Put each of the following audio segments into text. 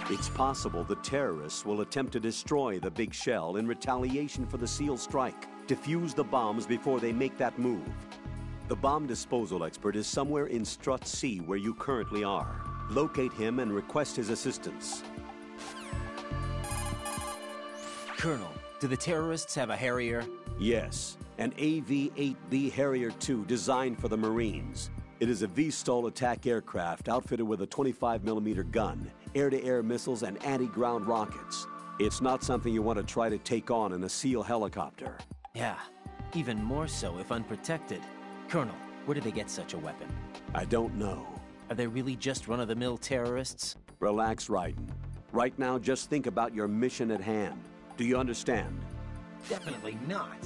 It's possible the terrorists will attempt to destroy the big shell in retaliation for the SEAL strike. Defuse the bombs before they make that move. The bomb disposal expert is somewhere in Strut C where you currently are. Locate him and request his assistance. Colonel, do the terrorists have a Harrier? Yes, an AV-8B Harrier II designed for the Marines. It is a V-STOL attack aircraft outfitted with a 25mm gun, air-to-air missiles, and anti-ground rockets. It's not something you want to try to take on in a SEAL helicopter. Yeah, even more so if unprotected. Colonel, where did they get such a weapon? I don't know. Are they really just run-of-the-mill terrorists? Relax, Raiden. Right now, just think about your mission at hand. Do you understand? Definitely not.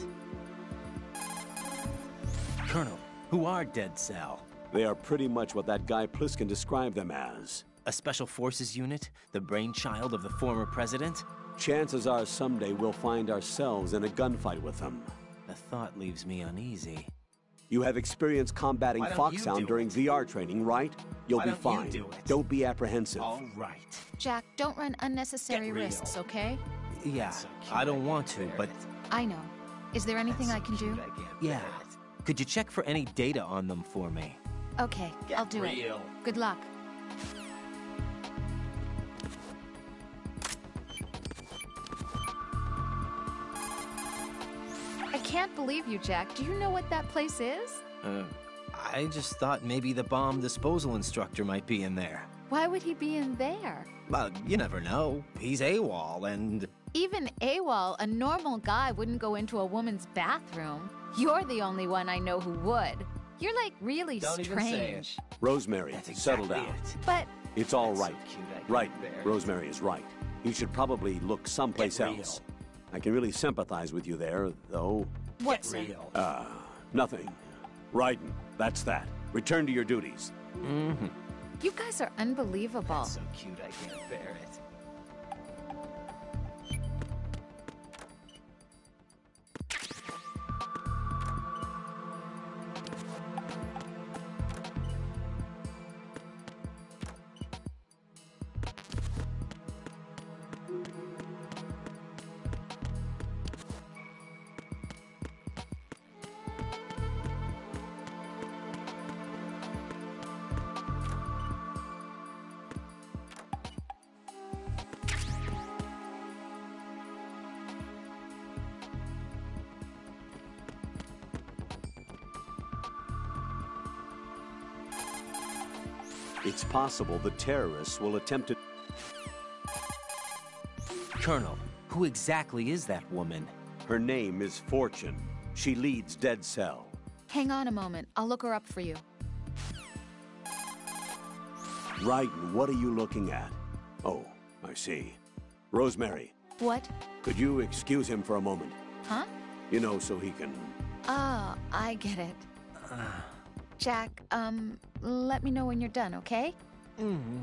Colonel, who are Dead Cell? They are pretty much what that guy Pliskin described them as. A special forces unit? The brainchild of the former president? Chances are someday we'll find ourselves in a gunfight with them. The thought leaves me uneasy. You have experience combating Foxhound during VR training, right? You'll be fine. Don't be apprehensive. All right. Jack, don't run unnecessary risks, okay? Yeah, I don't want to, but... I know. Is there anything I can do? Yeah. Could you check for any data on them for me? Okay, I'll do it. Good luck. I can't believe you, Jack. Do you know what that place is? I just thought maybe the bomb disposal instructor might be in there. Why would he be in there? Well, you never know. He's AWOL and... Even AWOL, a normal guy wouldn't go into a woman's bathroom. You're the only one I know who would. You're like really strange. Rosemary, settle down. But... It's all right. Right, Rosemary is right. You should probably look someplace else. I can really sympathize with you there, though. What's real? Nothing. Raiden, that's that. Return to your duties. Mm-hmm. You guys are unbelievable. That's so cute I can't bear it. It's possible the terrorists will attempt to... Colonel, who exactly is that woman? Her name is Fortune. She leads Dead Cell. Hang on a moment. I'll look her up for you. Raiden, what are you looking at? Oh, I see. Rosemary. What? Could you excuse him for a moment? Huh? You know, so he can... Ah, I get it. Jack, let me know when you're done, okay? Mm-hmm.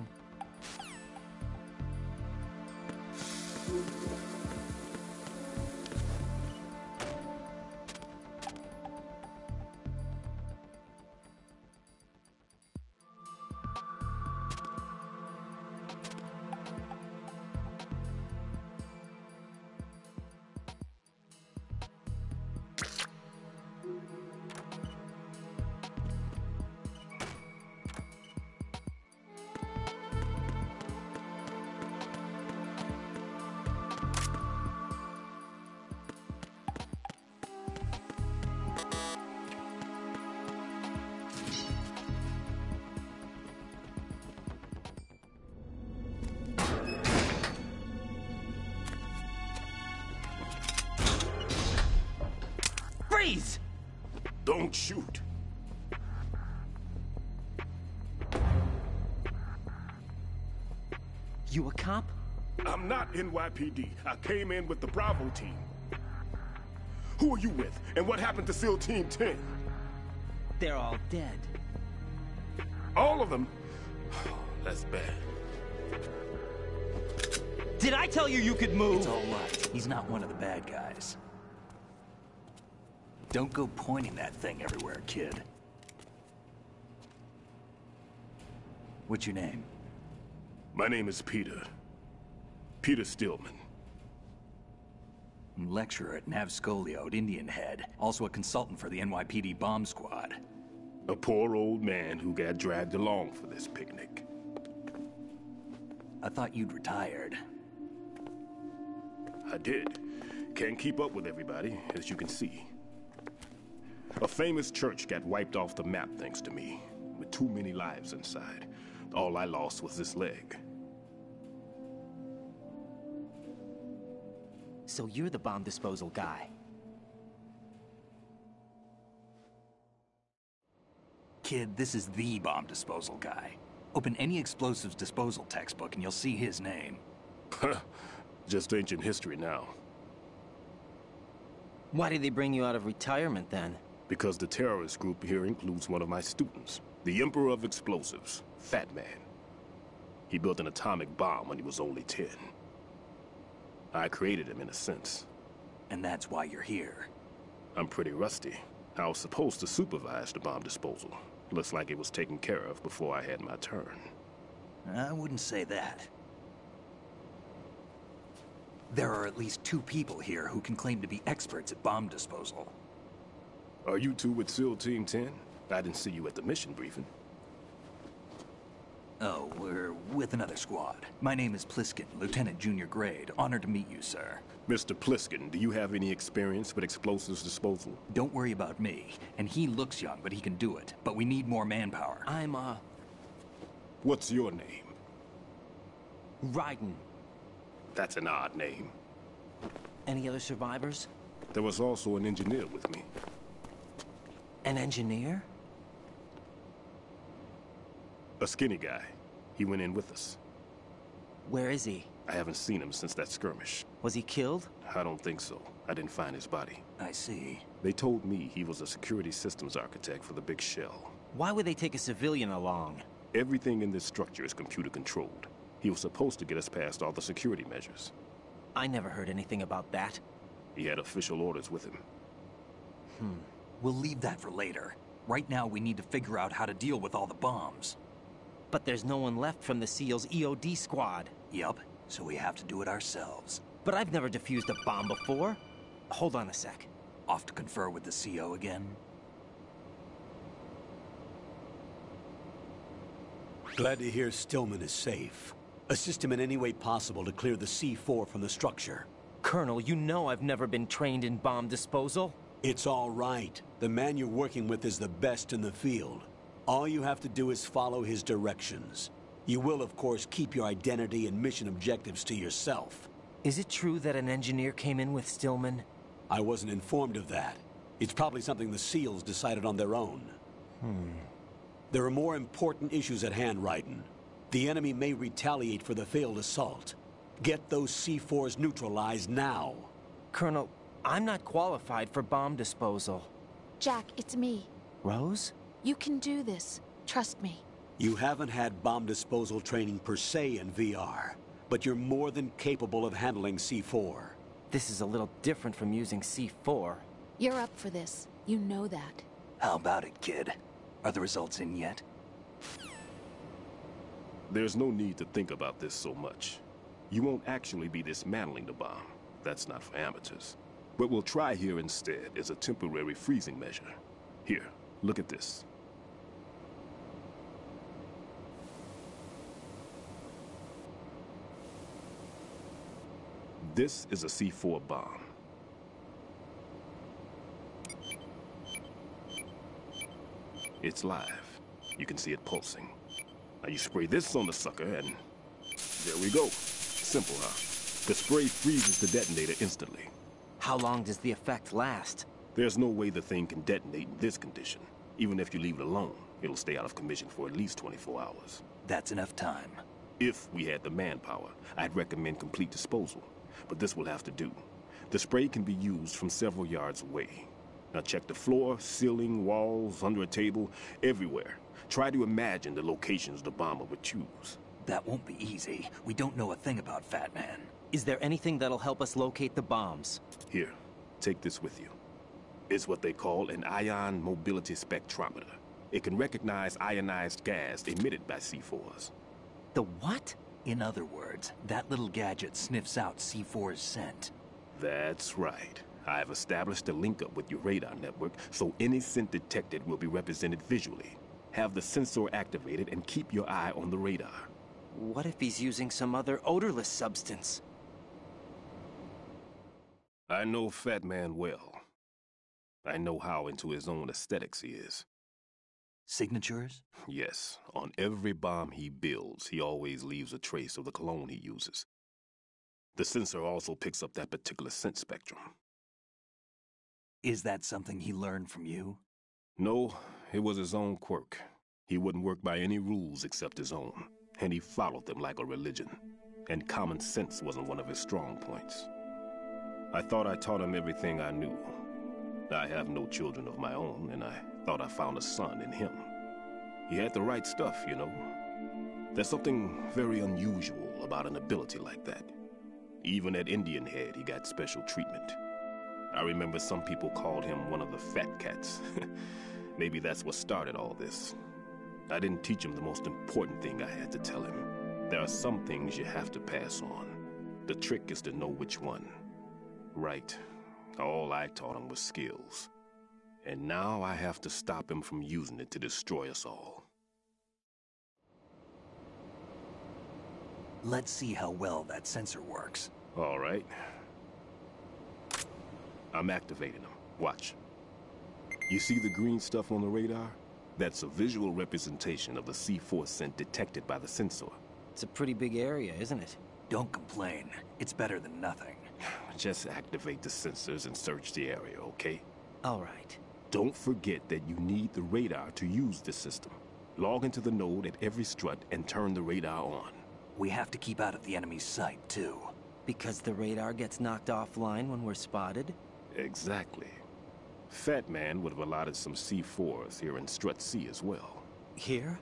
Freeze! Don't shoot. You a cop? I'm not NYPD. I came in with the Bravo team. Who are you with? And what happened to SEAL Team 10? They're all dead. All of them? That's bad. Did I tell you you could move? It's all right. He's not one of the bad guys. Don't go pointing that thing everywhere, kid. What's your name? My name is Peter. Peter Stillman. Lecturer at Navscolio at Indian Head. Also a consultant for the NYPD bomb squad. A poor old man who got dragged along for this picnic. I thought you'd retired. I did. Can't keep up with everybody, as you can see. A famous church got wiped off the map thanks to me, with too many lives inside. All I lost was this leg. So you're the bomb disposal guy. Kid, this is the bomb disposal guy. Open any explosives disposal textbook and you'll see his name. Just ancient history now. Why did they bring you out of retirement then? Because the terrorist group here includes one of my students, the Emperor of Explosives, Fat Man. He built an atomic bomb when he was only 10. I created him in a sense. And that's why you're here. I'm pretty rusty. I was supposed to supervise the bomb disposal. Looks like it was taken care of before I had my turn. I wouldn't say that. There are at least 2 people here who can claim to be experts at bomb disposal. Are you two with SEAL Team 10? I didn't see you at the mission briefing. Oh, we're with another squad. My name is Pliskin, Lieutenant Junior Grade. Honored to meet you, sir. Mr. Pliskin, do you have any experience with explosives disposal? Don't worry about me. And he looks young, but he can do it. But we need more manpower. I'm, What's your name? Raiden. That's an odd name. Any other survivors? There was also an engineer with me. An engineer? A skinny guy. He went in with us. Where is he? I haven't seen him since that skirmish. Was he killed? I don't think so. I didn't find his body. I see. They told me he was a security systems architect for the big shell. Why would they take a civilian along? Everything in this structure is computer controlled. He was supposed to get us past all the security measures. I never heard anything about that. He had official orders with him. We'll leave that for later. Right now, we need to figure out how to deal with all the bombs. But there's no one left from the SEAL's EOD squad. Yup, so we have to do it ourselves. But I've never defused a bomb before. Hold on a sec. Off to confer with the CO again? Glad to hear Stillman is safe. Assist him in any way possible to clear the C4 from the structure. Colonel, you know I've never been trained in bomb disposal. It's all right. The man you're working with is the best in the field. All you have to do is follow his directions. You will, of course, keep your identity and mission objectives to yourself. Is it true that an engineer came in with Stillman? I wasn't informed of that. It's probably something the SEALs decided on their own. There are more important issues at hand, Raiden. The enemy may retaliate for the failed assault. Get those C4s neutralized now. Colonel, I'm not qualified for bomb disposal. Jack, it's me. Rose? You can do this. Trust me. You haven't had bomb disposal training per se in VR, but you're more than capable of handling C4. This is a little different from using C4. You're up for this. You know that. How about it, kid? Are the results in yet? There's no need to think about this so much. You won't actually be dismantling the bomb. That's not for amateurs. What we'll try here instead is a temporary freezing measure. Here, look at this. This is a C4 bomb. It's live. You can see it pulsing. Now you spray this on the sucker and there we go. Simple, huh? The spray freezes the detonator instantly. How long does the effect last? There's no way the thing can detonate in this condition. Even if you leave it alone, it'll stay out of commission for at least 24 hours. That's enough time. If we had the manpower, I'd recommend complete disposal. But this will have to do. The spray can be used from several yards away. Now check the floor, ceiling, walls, under a table, everywhere. Try to imagine the locations the bomber would choose. That won't be easy. We don't know a thing about Fat Man. Is there anything that'll help us locate the bombs? Here, take this with you. It's what they call an ion mobility spectrometer. It can recognize ionized gas emitted by C4s. The what? In other words, that little gadget sniffs out C4's scent. That's right. I've established a link-up with your radar network, so any scent detected will be represented visually. Have the sensor activated and keep your eye on the radar. What if he's using some other odorless substance? I know Fat Man well. I know how into his own aesthetics he is. Signatures? Yes, on every bomb he builds, he always leaves a trace of the cologne he uses. The sensor also picks up that particular scent spectrum. Is that something he learned from you? No, it was his own quirk. He wouldn't work by any rules except his own, and he followed them like a religion. And common sense wasn't one of his strong points. I thought I taught him everything I knew. I have no children of my own, and I thought I found a son in him. He had the right stuff, you know. There's something very unusual about an ability like that. Even at Indian Head, he got special treatment. I remember some people called him one of the fat cats. Maybe that's what started all this. I didn't teach him the most important thing I had to tell him. There are some things you have to pass on. The trick is to know which one. Right. All I taught him was skills. And now I have to stop him from using it to destroy us all. Let's see how well that sensor works. All right. I'm activating them. Watch. You see the green stuff on the radar? That's a visual representation of the C4 scent detected by the sensor. It's a pretty big area, isn't it? Don't complain. It's better than nothing. Just activate the sensors and search the area, okay? All right. Don't forget that you need the radar to use the system. Log into the node at every strut and turn the radar on. We have to keep out of the enemy's sight, too. Because the radar gets knocked offline when we're spotted? Exactly. Fat Man would have allotted some C4s here in Strut C as well. Here?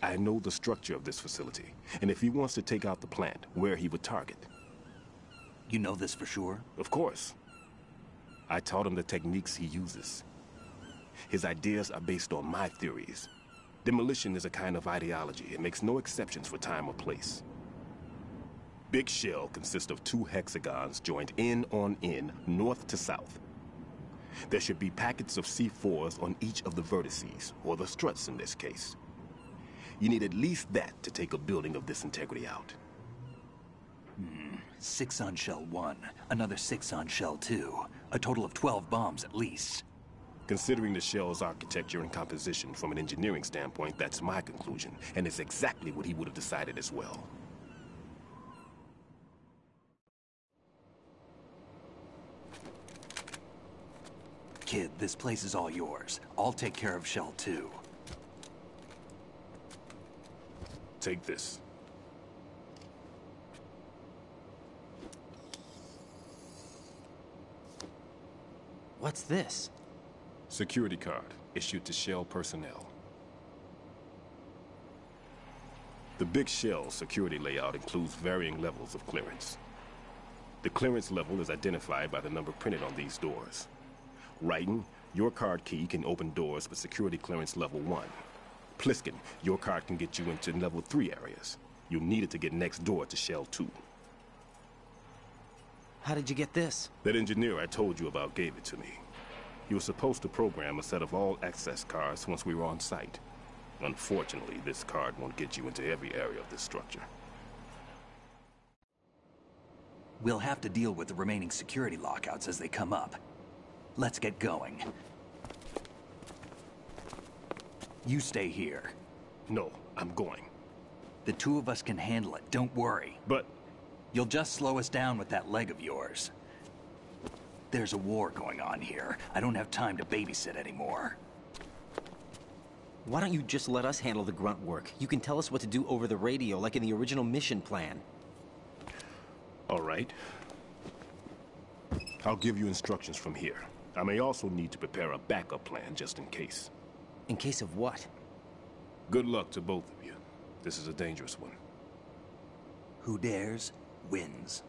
I know the structure of this facility, and if he wants to take out the plant, where he would target. You know this for sure? Of course. I taught him the techniques he uses. His ideas are based on my theories. Demolition is a kind of ideology. It makes no exceptions for time or place. Big Shell consists of 2 hexagons joined end on end, north to south. There should be packets of C4s on each of the vertices, or the struts in this case. You need at least that to take a building of this integrity out. 6 on Shell 1, another 6 on Shell 2. A total of 12 bombs at least. Considering the shell's architecture and composition from an engineering standpoint, that's my conclusion, and it's exactly what he would have decided as well. Kid, this place is all yours. I'll take care of Shell 2. Take this. What's this? Security card, issued to Shell personnel. The Big Shell security layout includes varying levels of clearance. The clearance level is identified by the number printed on these doors. Raiden, your card key can open doors with security clearance level 1. Pliskin, your card can get you into level 3 areas. You'll need it to get next door to Shell 2. How did you get this? That engineer I told you about gave it to me. He was supposed to program a set of all access cards once we were on site. Unfortunately, this card won't get you into every area of this structure. We'll have to deal with the remaining security lockouts as they come up. Let's get going. You stay here. No, I'm going. The 2 of us can handle it, don't worry. But You'll just slow us down with that leg of yours. There's a war going on here. I don't have time to babysit anymore. Why don't you just let us handle the grunt work? You can tell us what to do over the radio, like in the original mission plan. all right. I'll give you instructions from here. I may also need to prepare a backup plan just in case. In case of what? Good luck to both of you. This is a dangerous one. Who dares, wins.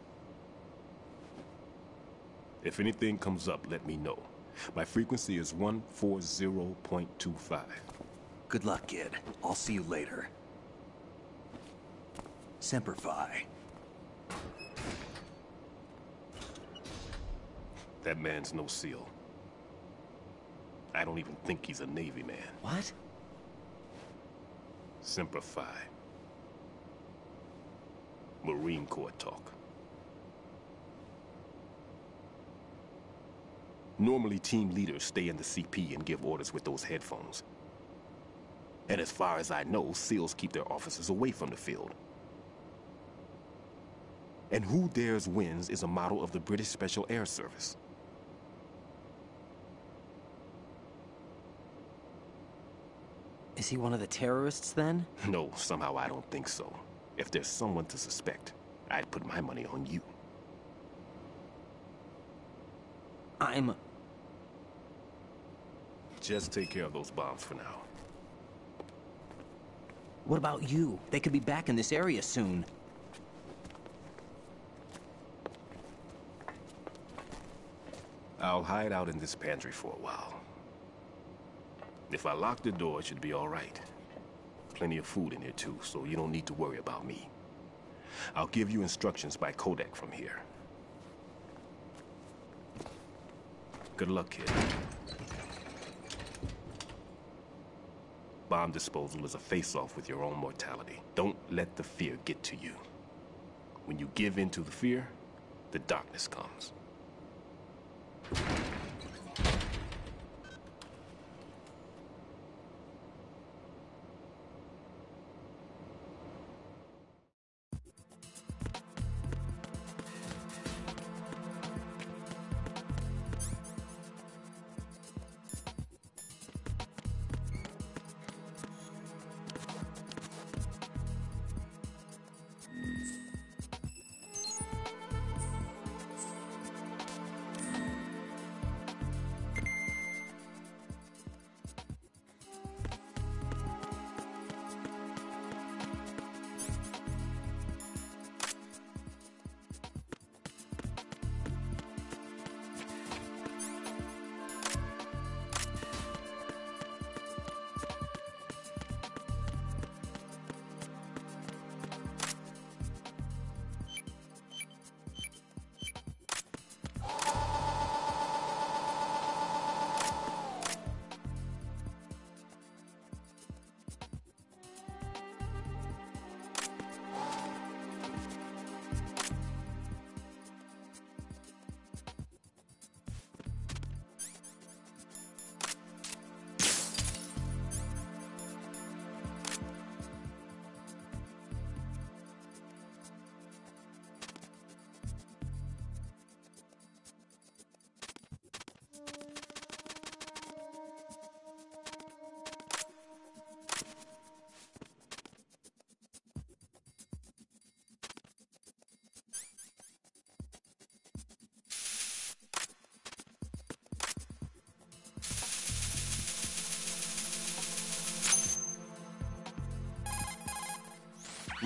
If anything comes up, let me know. My frequency is 140.25. Good luck, kid. I'll see you later. Semper Fi. That man's no SEAL. I don't even think he's a Navy man. What? Semper Fi. Marine Corps talk. Normally, team leaders stay in the CP and give orders with those headphones. And as far as I know, SEALs keep their officers away from the field. And Who Dares Wins is a model of the British Special Air Service. Is he one of the terrorists, then? No, somehow I don't think so. If there's someone to suspect, I'd put my money on you. Just take care of those bombs for now. What about you? They could be back in this area soon. I'll hide out in this pantry for a while. If I lock the door, it should be all right. Plenty of food in here, too, so you don't need to worry about me. I'll give you instructions by Kodak from here. Good luck, kid. Bomb disposal is a face-off with your own mortality. Don't let the fear get to you. When you give in to the fear, the darkness comes.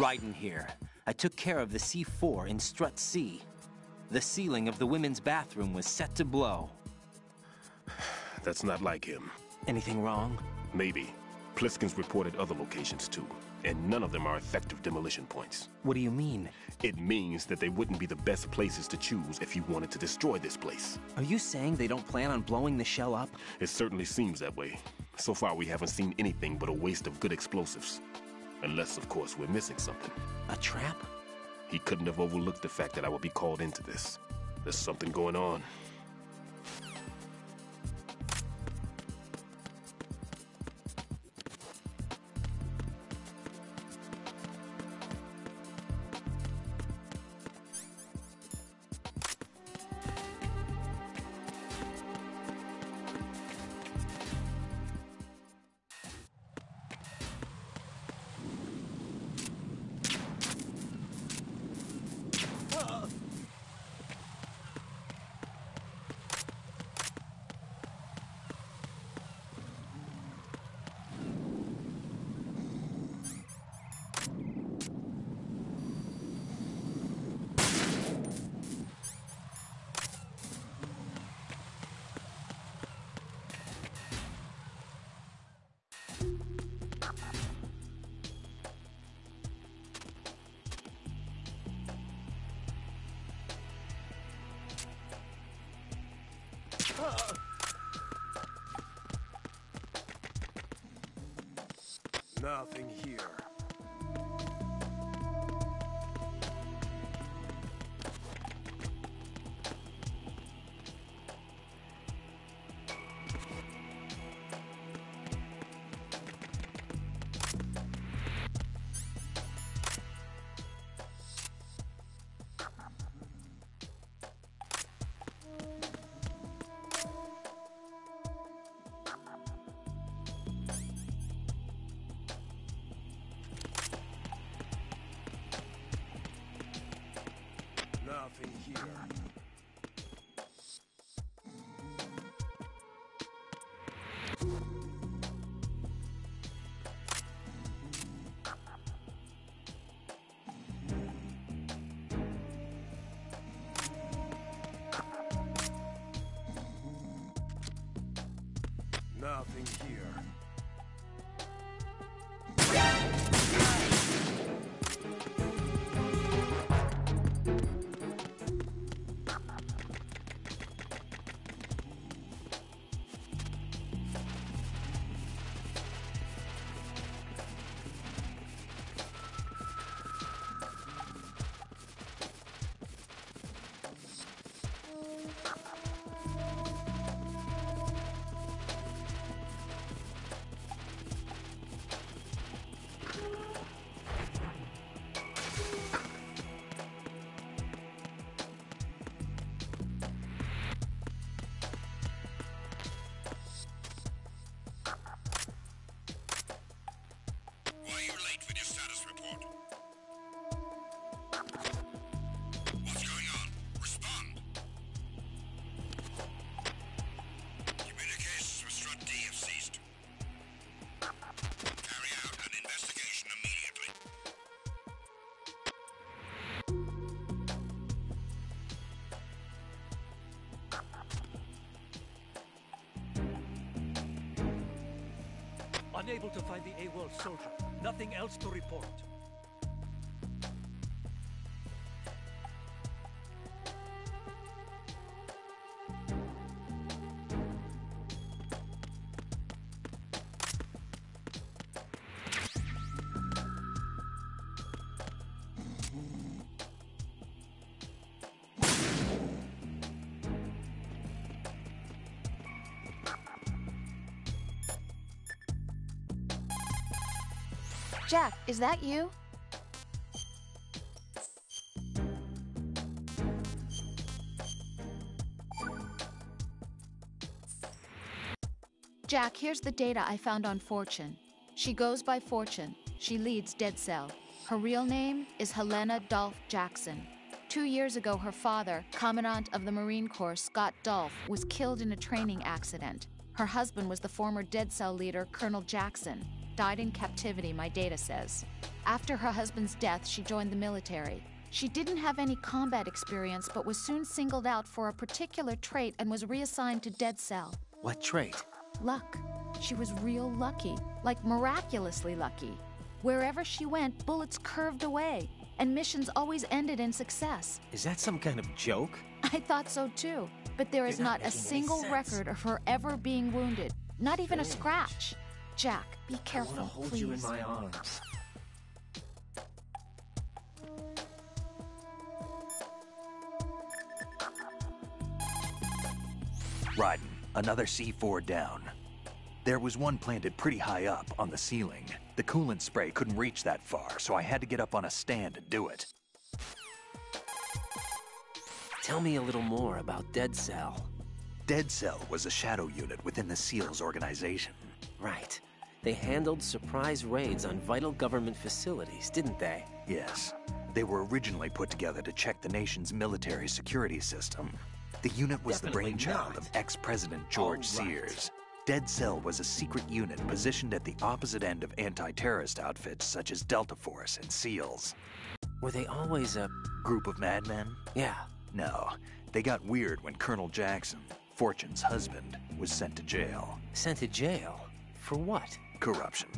Raiden here. I took care of the C4 in Strut C. The ceiling of the women's bathroom was set to blow. That's not like him. Anything wrong? Maybe. Pliskin's reported other locations too, and none of them are effective demolition points. What do you mean? It means that they wouldn't be the best places to choose if you wanted to destroy this place. Are you saying they don't plan on blowing the shell up? It certainly seems that way. So far, we haven't seen anything but a waste of good explosives. Unless, of course, we're missing something. A trap? He couldn't have overlooked the fact that I would be called into this. There's something going on. Nothing here. Nothing here. Nothing here. Why are you late with your status report? What's going on? Respond! Communications with Strut D have ceased. Carry out an investigation immediately. Unable to find the AWOL soldier. Nothing else to report. Jack, is that you? Jack, here's the data I found on Fortune. She goes by Fortune. She leads Dead Cell. Her real name is Helena Dolph Jackson. 2 years ago, her father, Commandant of the Marine Corps Scott Dolph, was killed in a training accident. Her husband was the former Dead Cell leader, Colonel Jackson. Died in captivity, my data says. After her husband's death, she joined the military. She didn't have any combat experience, but was soon singled out for a particular trait and was reassigned to Dead Cell. What trait? Luck. She was real lucky, like miraculously lucky. Wherever she went, bullets curved away, and missions always ended in success. Is that some kind of joke? I thought so too, but there is You're not not a making any single sense. record of her ever being wounded, not even a scratch. Jack, be careful, I want to hold please. you in my arms. Raiden, another C4 down. There was one planted pretty high up on the ceiling. The coolant spray couldn't reach that far, so I had to get up on a stand and do it. Tell me a little more about Dead Cell. Dead Cell was a shadow unit within the SEALs organization. Right. They handled surprise raids on vital government facilities, didn't they? Yes. They were originally put together to check the nation's military security system. The unit was Definitely the brainchild not. of ex-President George All right. Sears. Dead Cell was a secret unit positioned at the opposite end of anti-terrorist outfits such as Delta Force and SEALs. Were they always a... Group of madmen? Yeah. No. They got weird when Colonel Jackson, Fortune's husband, was sent to jail. Sent to jail? For what? Corruption.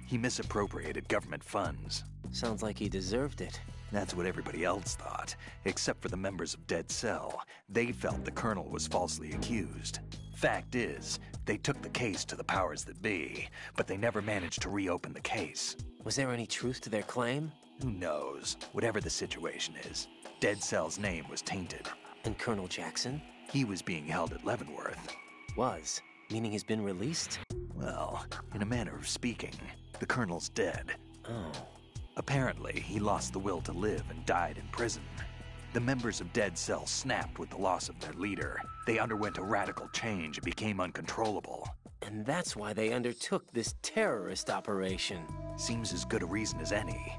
He misappropriated government funds. Sounds like he deserved it. That's what everybody else thought, except for the members of Dead Cell. They felt the colonel was falsely accused. Fact is, they took the case to the powers that be, but they never managed to reopen the case. Was there any truth to their claim? Who knows? Whatever the situation is, Dead Cell's name was tainted. And Colonel Jackson? He was being held at Leavenworth. Was? Meaning he's been released? Well, in a manner of speaking, the Colonel's dead. Oh. Apparently, he lost the will to live and died in prison. The members of Dead Cell snapped with the loss of their leader. They underwent a radical change and became uncontrollable. And that's why they undertook this terrorist operation. Seems as good a reason as any.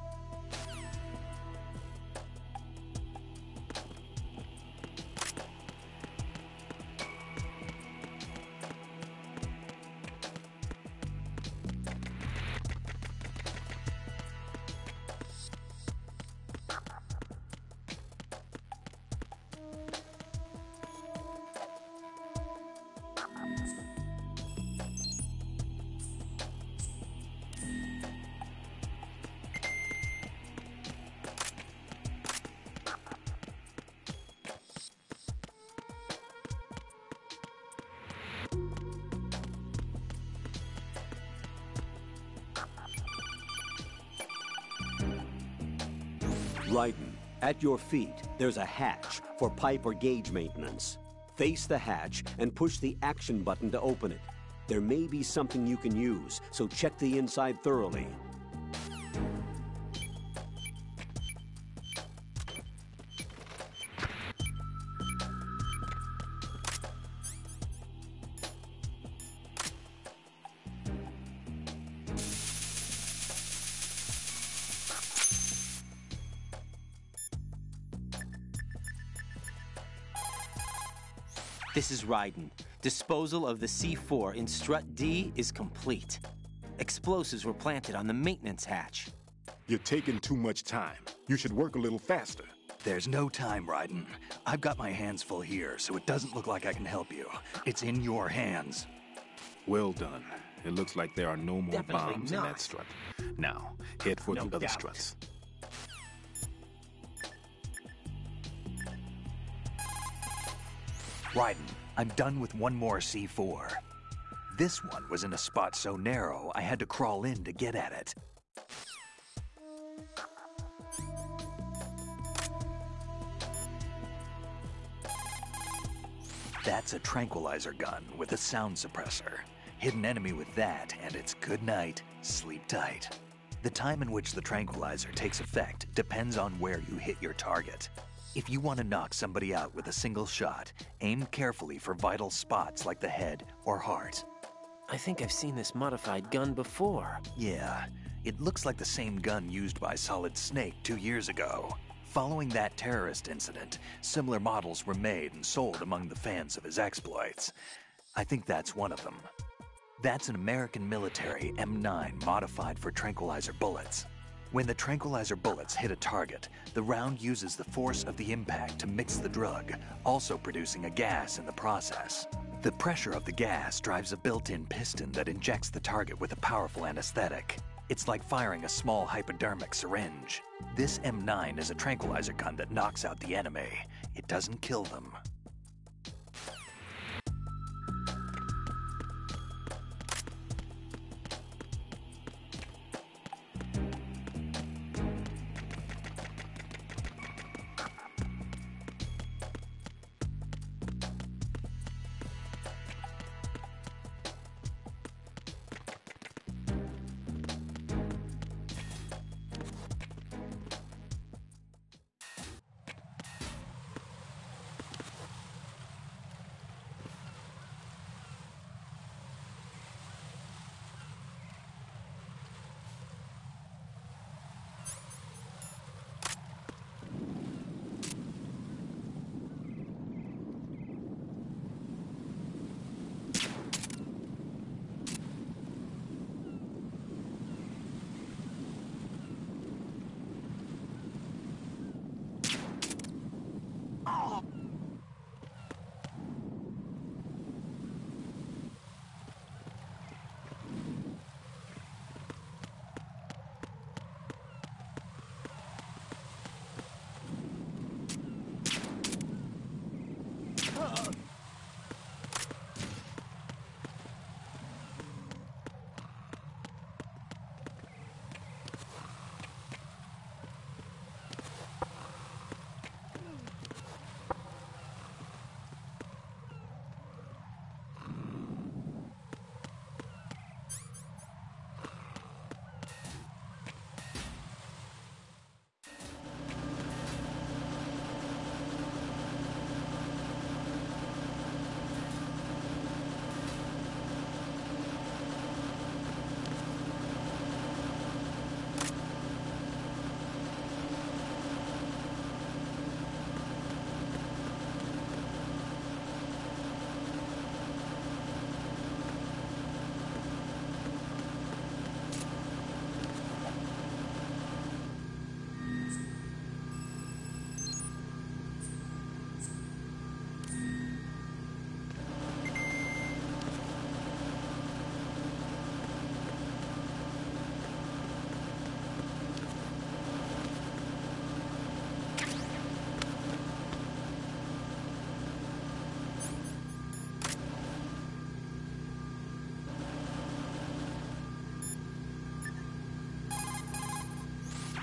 Raiden, at your feet, there's a hatch for pipe or gauge maintenance. Face the hatch and push the action button to open it. There may be something you can use, so check the inside thoroughly. This is Raiden. Disposal of the C4 in Strut D is complete. Explosives were planted on the maintenance hatch. You're taking too much time. You should work a little faster. There's no time, Raiden. I've got my hands full here, so it doesn't look like I can help you. It's in your hands. Well done. It looks like there are no more Definitely bombs in not. that strut. Now, head for No the other doubt. struts. Raiden, I'm done with one more C4. This one was in a spot so narrow, I had to crawl in to get at it. That's a tranquilizer gun with a sound suppressor. Hit an enemy with that, and it's good night, sleep tight. The time in which the tranquilizer takes effect depends on where you hit your target. If you want to knock somebody out with a single shot, aim carefully for vital spots like the head or heart. I think I've seen this modified gun before. Yeah, it looks like the same gun used by Solid Snake 2 years ago. Following that terrorist incident, similar models were made and sold among the fans of his exploits. I think that's one of them. That's an American military M9 modified for tranquilizer bullets. When the tranquilizer bullets hit a target, the round uses the force of the impact to mix the drug, also producing a gas in the process. The pressure of the gas drives a built-in piston that injects the target with a powerful anesthetic. It's like firing a small hypodermic syringe. This M9 is a tranquilizer gun that knocks out the enemy. It doesn't kill them.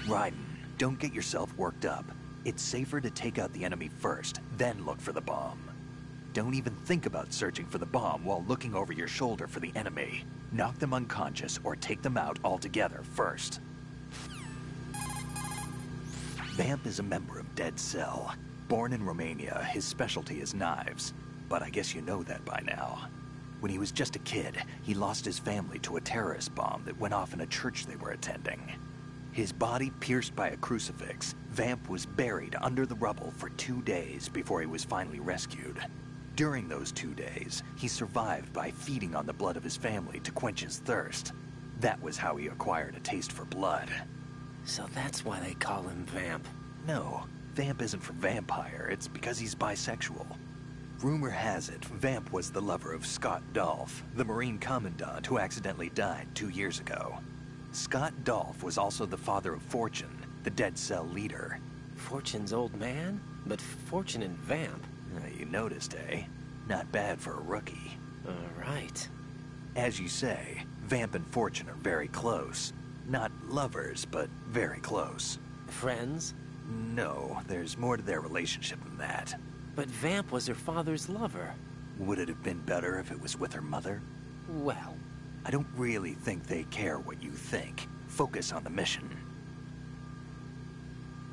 Raiden, don't get yourself worked up. It's safer to take out the enemy first, then look for the bomb. Don't even think about searching for the bomb while looking over your shoulder for the enemy. Knock them unconscious or take them out altogether first. Vamp is a member of Dead Cell. Born in Romania, his specialty is knives. But I guess you know that by now. When he was just a kid, he lost his family to a terrorist bomb that went off in a church they were attending. His body pierced by a crucifix, Vamp was buried under the rubble for 2 days before he was finally rescued. During those 2 days, he survived by feeding on the blood of his family to quench his thirst. That was how he acquired a taste for blood. So that's why they call him Vamp. No, Vamp isn't for vampire, it's because he's bisexual. Rumor has it, Vamp was the lover of Scott Dolph, the Marine Commandant who accidentally died 2 years ago. Scott Dolph was also the father of Fortune, the Dead Cell leader. Fortune's old man? But Fortune and Vamp? You noticed, eh? Not bad for a rookie. Right. As you say, Vamp and Fortune are very close. Not lovers, but very close. Friends? No, there's more to their relationship than that. But Vamp was her father's lover. Would it have been better if it was with her mother? Well, I don't really think they care what you think. Focus on the mission.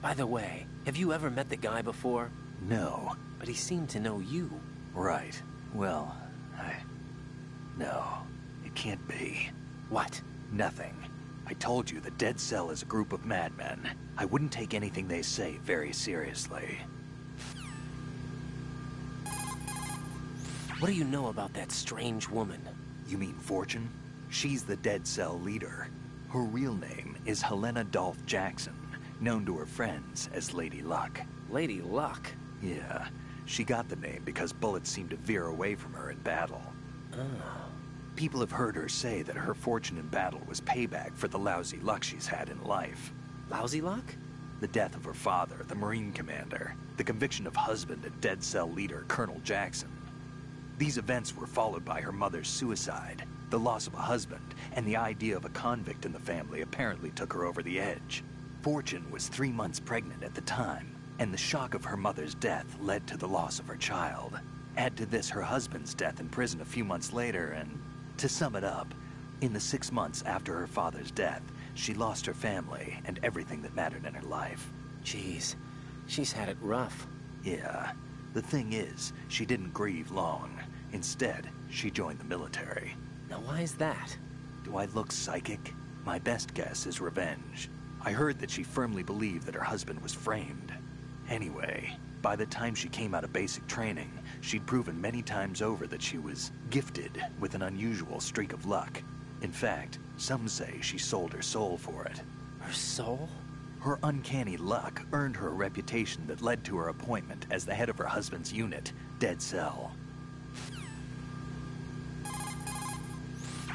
by the way, have you ever met the guy before? No. But he seemed to know you. Right. Well, No, it can't be. What? Nothing. I told you the Dead Cell is a group of madmen. I wouldn't take anything they say very seriously. What do you know about that strange woman? You mean Fortune? She's the Dead Cell leader. Her real name is Helena Dolph Jackson, known to her friends as Lady Luck. Lady Luck? Yeah, she got the name because bullets seemed to veer away from her in battle. Oh. People have heard her say that her fortune in battle was payback for the lousy luck she's had in life. Lousy luck? The death of her father, the Marine commander, the conviction of husband and Dead Cell leader Colonel Jackson. These events were followed by her mother's suicide, the loss of a husband, and the idea of a convict in the family apparently took her over the edge. Fortune was 3 months pregnant at the time, and the shock of her mother's death led to the loss of her child. Add to this her husband's death in prison a few months later, and to sum it up, in the 6 months after her father's death, she lost her family and everything that mattered in her life. Jeez, she's had it rough. Yeah. The thing is, she didn't grieve long. Instead, she joined the military. Now why is that? Do I look psychic? My best guess is revenge. I heard that she firmly believed that her husband was framed. Anyway, by the time she came out of basic training, she'd proven many times over that she was gifted with an unusual streak of luck. In fact, some say she sold her soul for it. Her soul? Her uncanny luck earned her a reputation that led to her appointment as the head of her husband's unit, Dead Cell.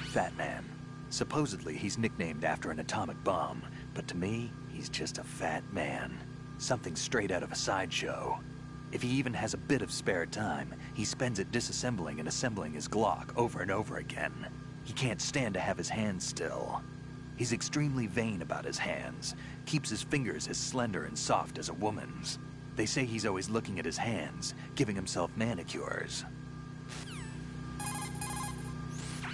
Fat Man. Supposedly, he's nicknamed after an atomic bomb, but to me, he's just a fat man. Something straight out of a sideshow. If he even has a bit of spare time, he spends it disassembling and assembling his Glock over and over again. He can't stand to have his hands still. He's extremely vain about his hands, keeps his fingers as slender and soft as a woman's. They say he's always looking at his hands, giving himself manicures.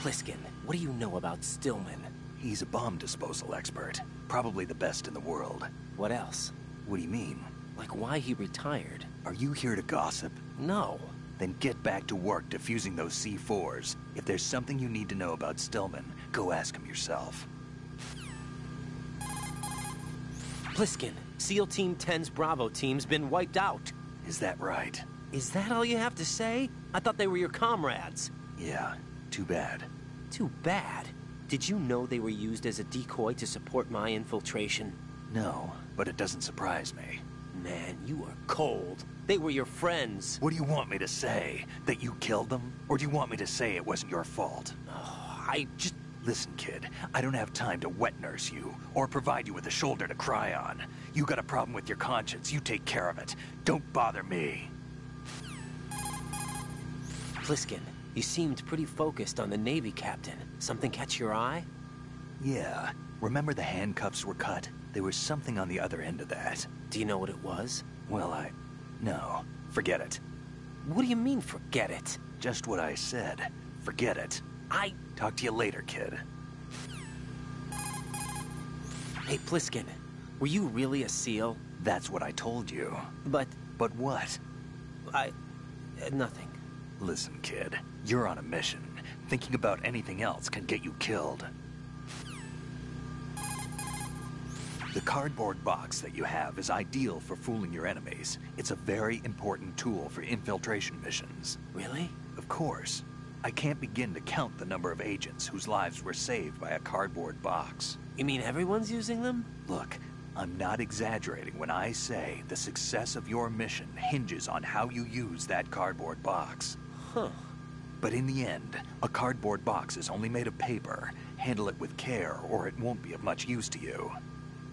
Pliskin, what do you know about Stillman? He's a bomb disposal expert, probably the best in the world. What else? What do you mean? Like why he retired? Are you here to gossip? No. Then get back to work defusing those C4s. If there's something you need to know about Stillman, go ask him yourself. Pliskin, SEAL Team 10's Bravo team's been wiped out. Is that right? Is that all you have to say? I thought they were your comrades. Yeah, too bad. Too bad? Did you know they were used as a decoy to support my infiltration? No, but it doesn't surprise me. Man, you are cold. They were your friends. What do you want me to say? That you killed them? Or do you want me to say it wasn't your fault? Oh, I just... Listen, kid, I don't have time to wet nurse you, or provide you with a shoulder to cry on. You got a problem with your conscience, you take care of it. Don't bother me. Pliskin, you seemed pretty focused on the Navy captain. Something catch your eye? Yeah. Remember the handcuffs were cut? There was something on the other end of that. Do you know what it was? Well, no. Forget it. What do you mean, forget it? Just what I said. Forget it. Talk to you later, kid. Hey, Pliskin, were you really a SEAL? That's what I told you. But But what? nothing. Listen, kid. You're on a mission. Thinking about anything else can get you killed. The cardboard box that you have is ideal for fooling your enemies. It's a very important tool for infiltration missions. Really? Of course. I can't begin to count the number of agents whose lives were saved by a cardboard box. You mean everyone's using them? Look, I'm not exaggerating when I say the success of your mission hinges on how you use that cardboard box. Huh. But in the end, a cardboard box is only made of paper. Handle it with care, or it won't be of much use to you.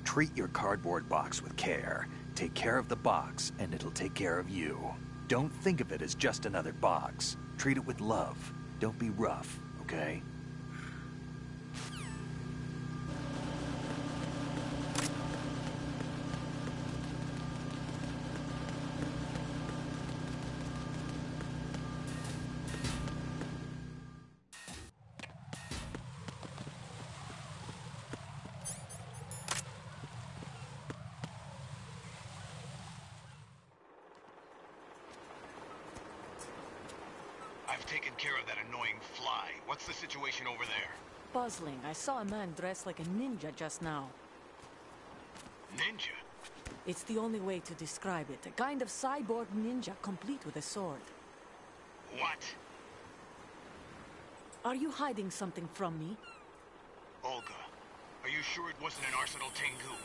Treat your cardboard box with care. Take care of the box, and it'll take care of you. Don't think of it as just another box. Treat it with love. Don't be rough, okay? I've taken care of that annoying fly. What's the situation over there? Puzzling. I saw a man dressed like a ninja just now. Ninja? It's the only way to describe it. A kind of cyborg ninja complete with a sword. What? Are you hiding something from me? Olga, are you sure it wasn't an Arsenal Tengu?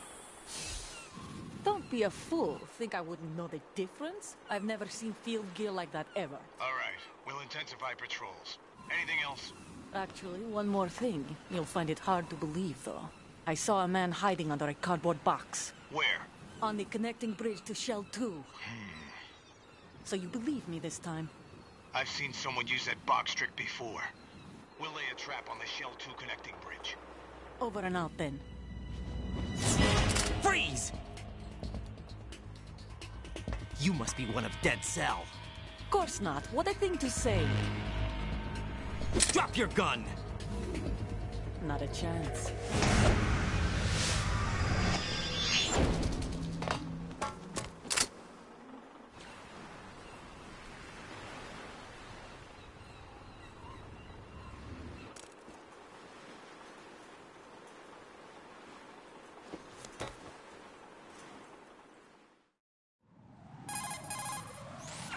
Don't be a fool. Think I wouldn't know the difference? I've never seen field gear like that ever. All right, we'll intensify patrols. Anything else? Actually, one more thing. You'll find it hard to believe, though. I saw a man hiding under a cardboard box. Where? On the connecting bridge to Shell 2. So you believe me this time? I've seen someone use that box trick before. We'll lay a trap on the Shell 2 connecting bridge. Over and out, then. Freeze! You must be one of Dead Cell. Of course not. What a thing to say. Drop your gun! Not a chance.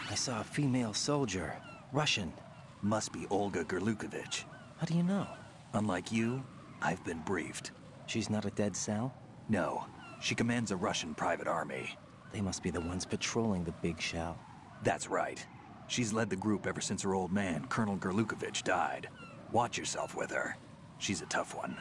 I saw a female soldier. Russian. Must be Olga Gerlukovich. How do you know? Unlike you, I've been briefed. She's not a Dead Cell? No, she commands a Russian private army. They must be the ones patrolling the Big Shell. That's right. She's led the group ever since her old man, Colonel Gerlukovich, died. Watch yourself with her. She's a tough one.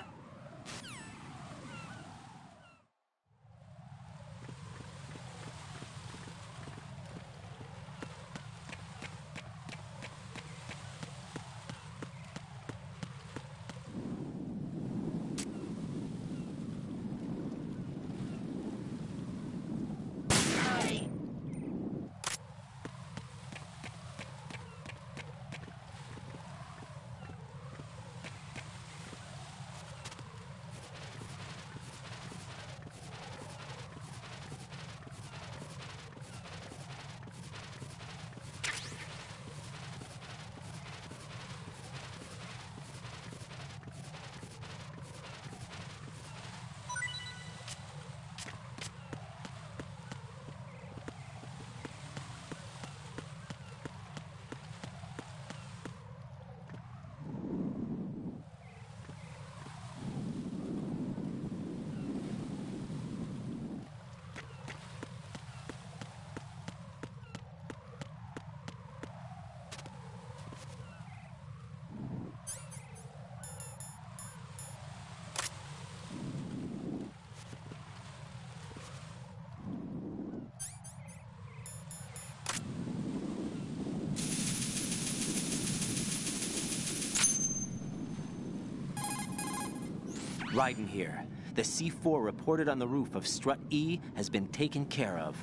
Raiden here. The C4 reported on the roof of Strut E has been taken care of.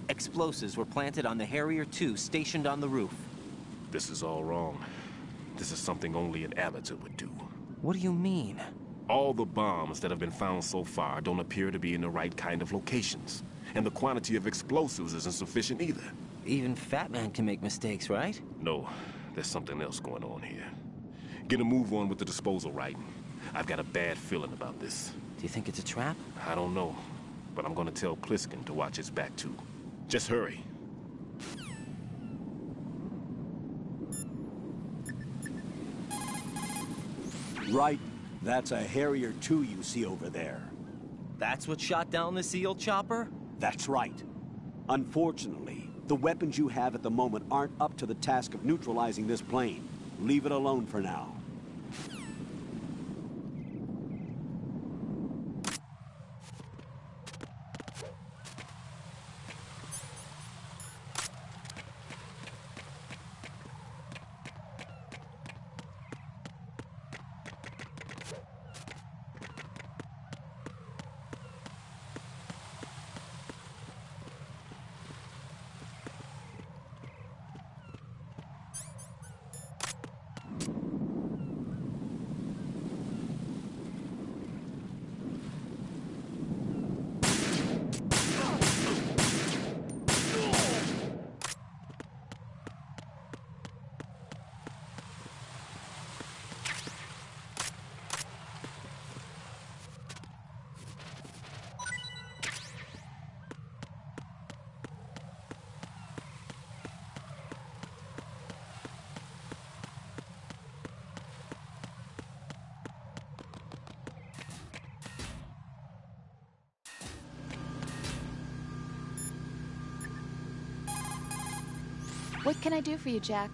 Explosives were planted on the Harrier 2 stationed on the roof. This is all wrong. This is something only an amateur would do. What do you mean? All the bombs that have been found so far don't appear to be in the right kind of locations. And the quantity of explosives isn't sufficient either. Even Fat Man can make mistakes, right? No, there's something else going on here. Get a move on with the disposal, Raiden. I've got a bad feeling about this. Do you think it's a trap? I don't know, but I'm gonna tell Pliskin to watch his back too. Just hurry. Right, that's a Harrier 2 you see over there. That's what shot down the SEAL chopper? That's right. Unfortunately, the weapons you have at the moment aren't up to the task of neutralizing this plane. Leave it alone for now. What can I do for you, Jack?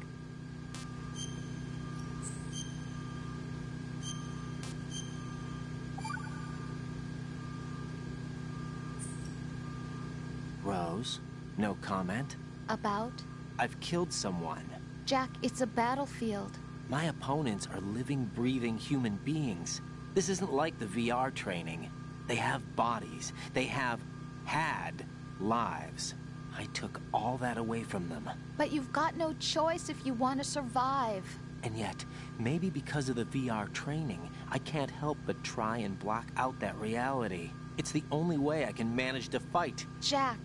Rose, no comment. About? I've killed someone. Jack, it's a battlefield. My opponents are living, breathing human beings. This isn't like the VR training. They have bodies. They have had lives. I took all that away from them. But you've got no choice if you want to survive. And yet, maybe because of the VR training, I can't help but try and block out that reality. It's the only way I can manage to fight. Jack.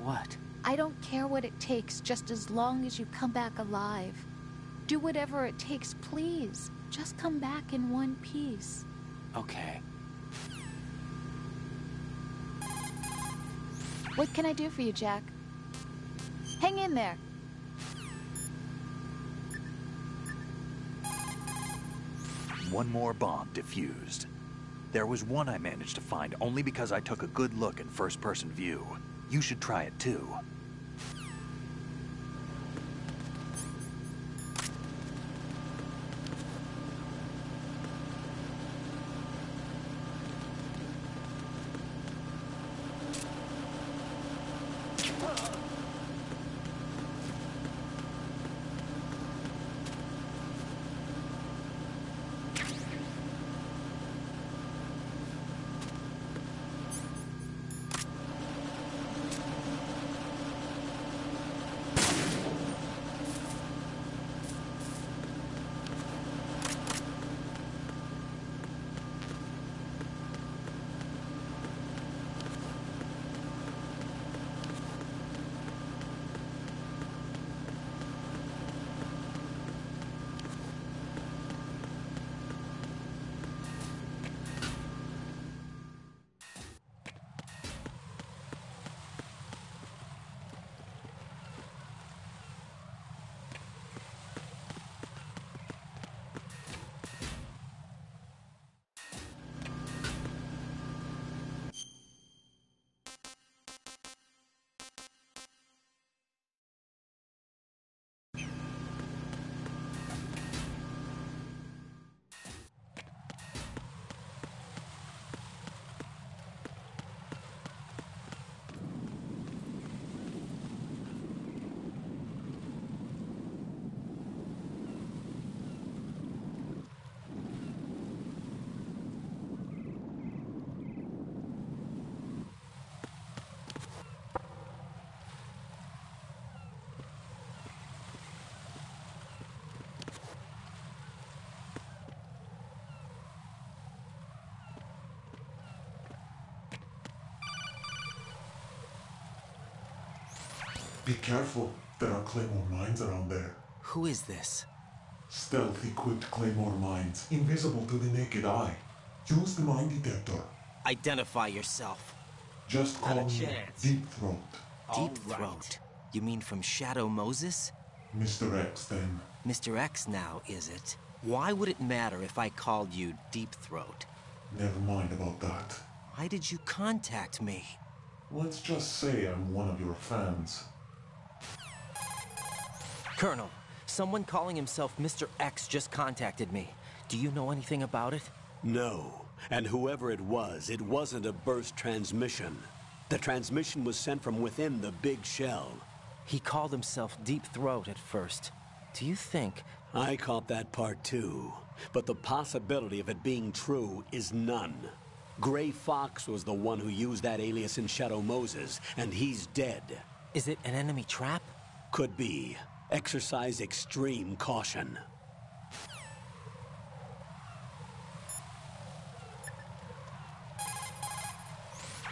What? I don't care what it takes, just as long as you come back alive. Do whatever it takes, please. Just come back in one piece. Okay. What can I do for you, Jack? Hang in there. One more bomb defused. There was one I managed to find only because I took a good look in first-person view. You should try it too. Be careful. There are Claymore mines around there. Who is this? Stealth-equipped Claymore mines, invisible to the naked eye. Use the mine detector. Identify yourself. Just call me Deep Throat. Deep Throat? You mean from Shadow Moses? Mr. X, then. Mr. X now, is it? Why would it matter if I called you Deep Throat? Never mind about that. Why did you contact me? Let's just say I'm one of your fans. Colonel, someone calling himself Mr. X just contacted me. Do you know anything about it? No. And whoever it wasn't a burst transmission. The transmission was sent from within the big shell. He called himself Deep Throat at first. Do you think... I caught that part too. But the possibility of it being true is none. Gray Fox was the one who used that alias in Shadow Moses, and he's dead. Is it an enemy trap? Could be. Exercise extreme caution.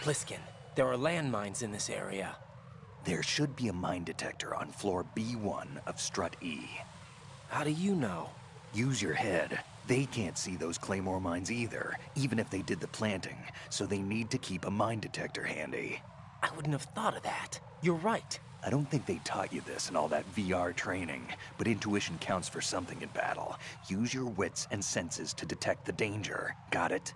Pliskin, there are landmines in this area. There should be a mine detector on floor B1 of Strut E. How do you know? Use your head. They can't see those Claymore mines either, even if they did the planting, so they need to keep a mine detector handy. I wouldn't have thought of that. You're right. I don't think they taught you this in all that VR training, but intuition counts for something in battle. Use your wits and senses to detect the danger. Got it?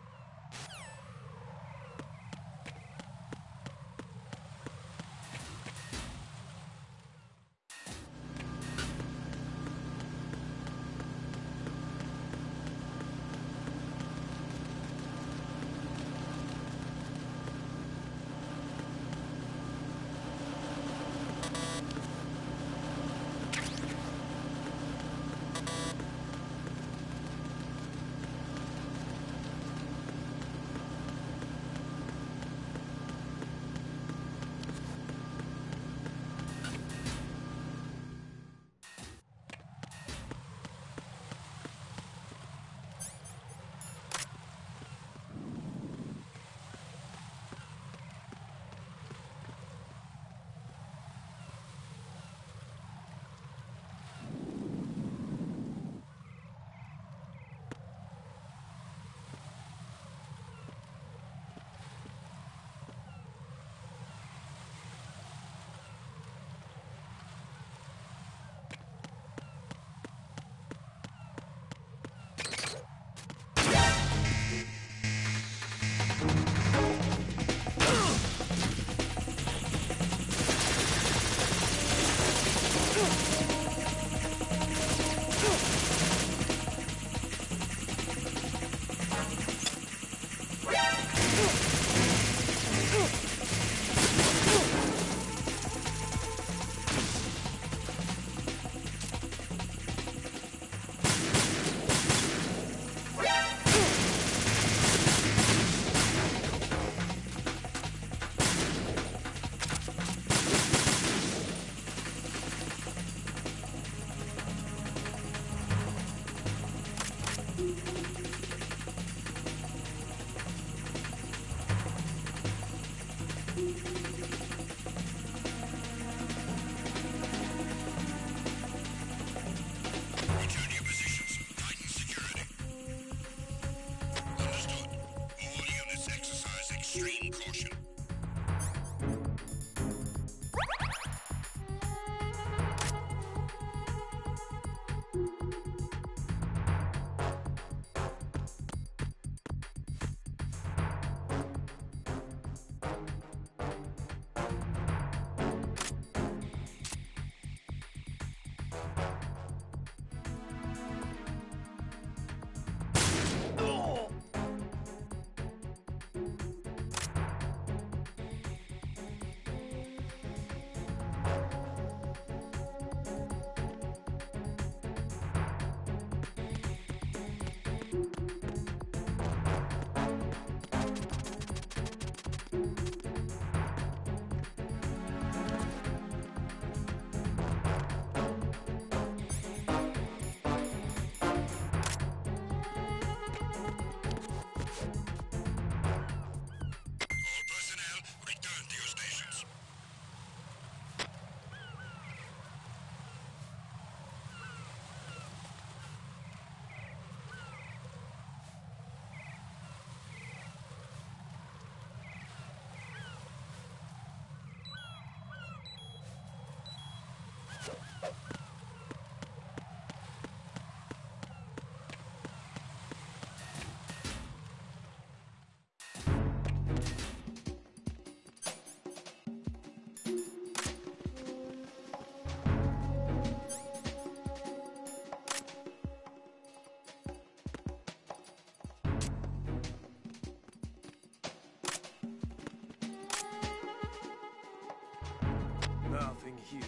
Nothing here.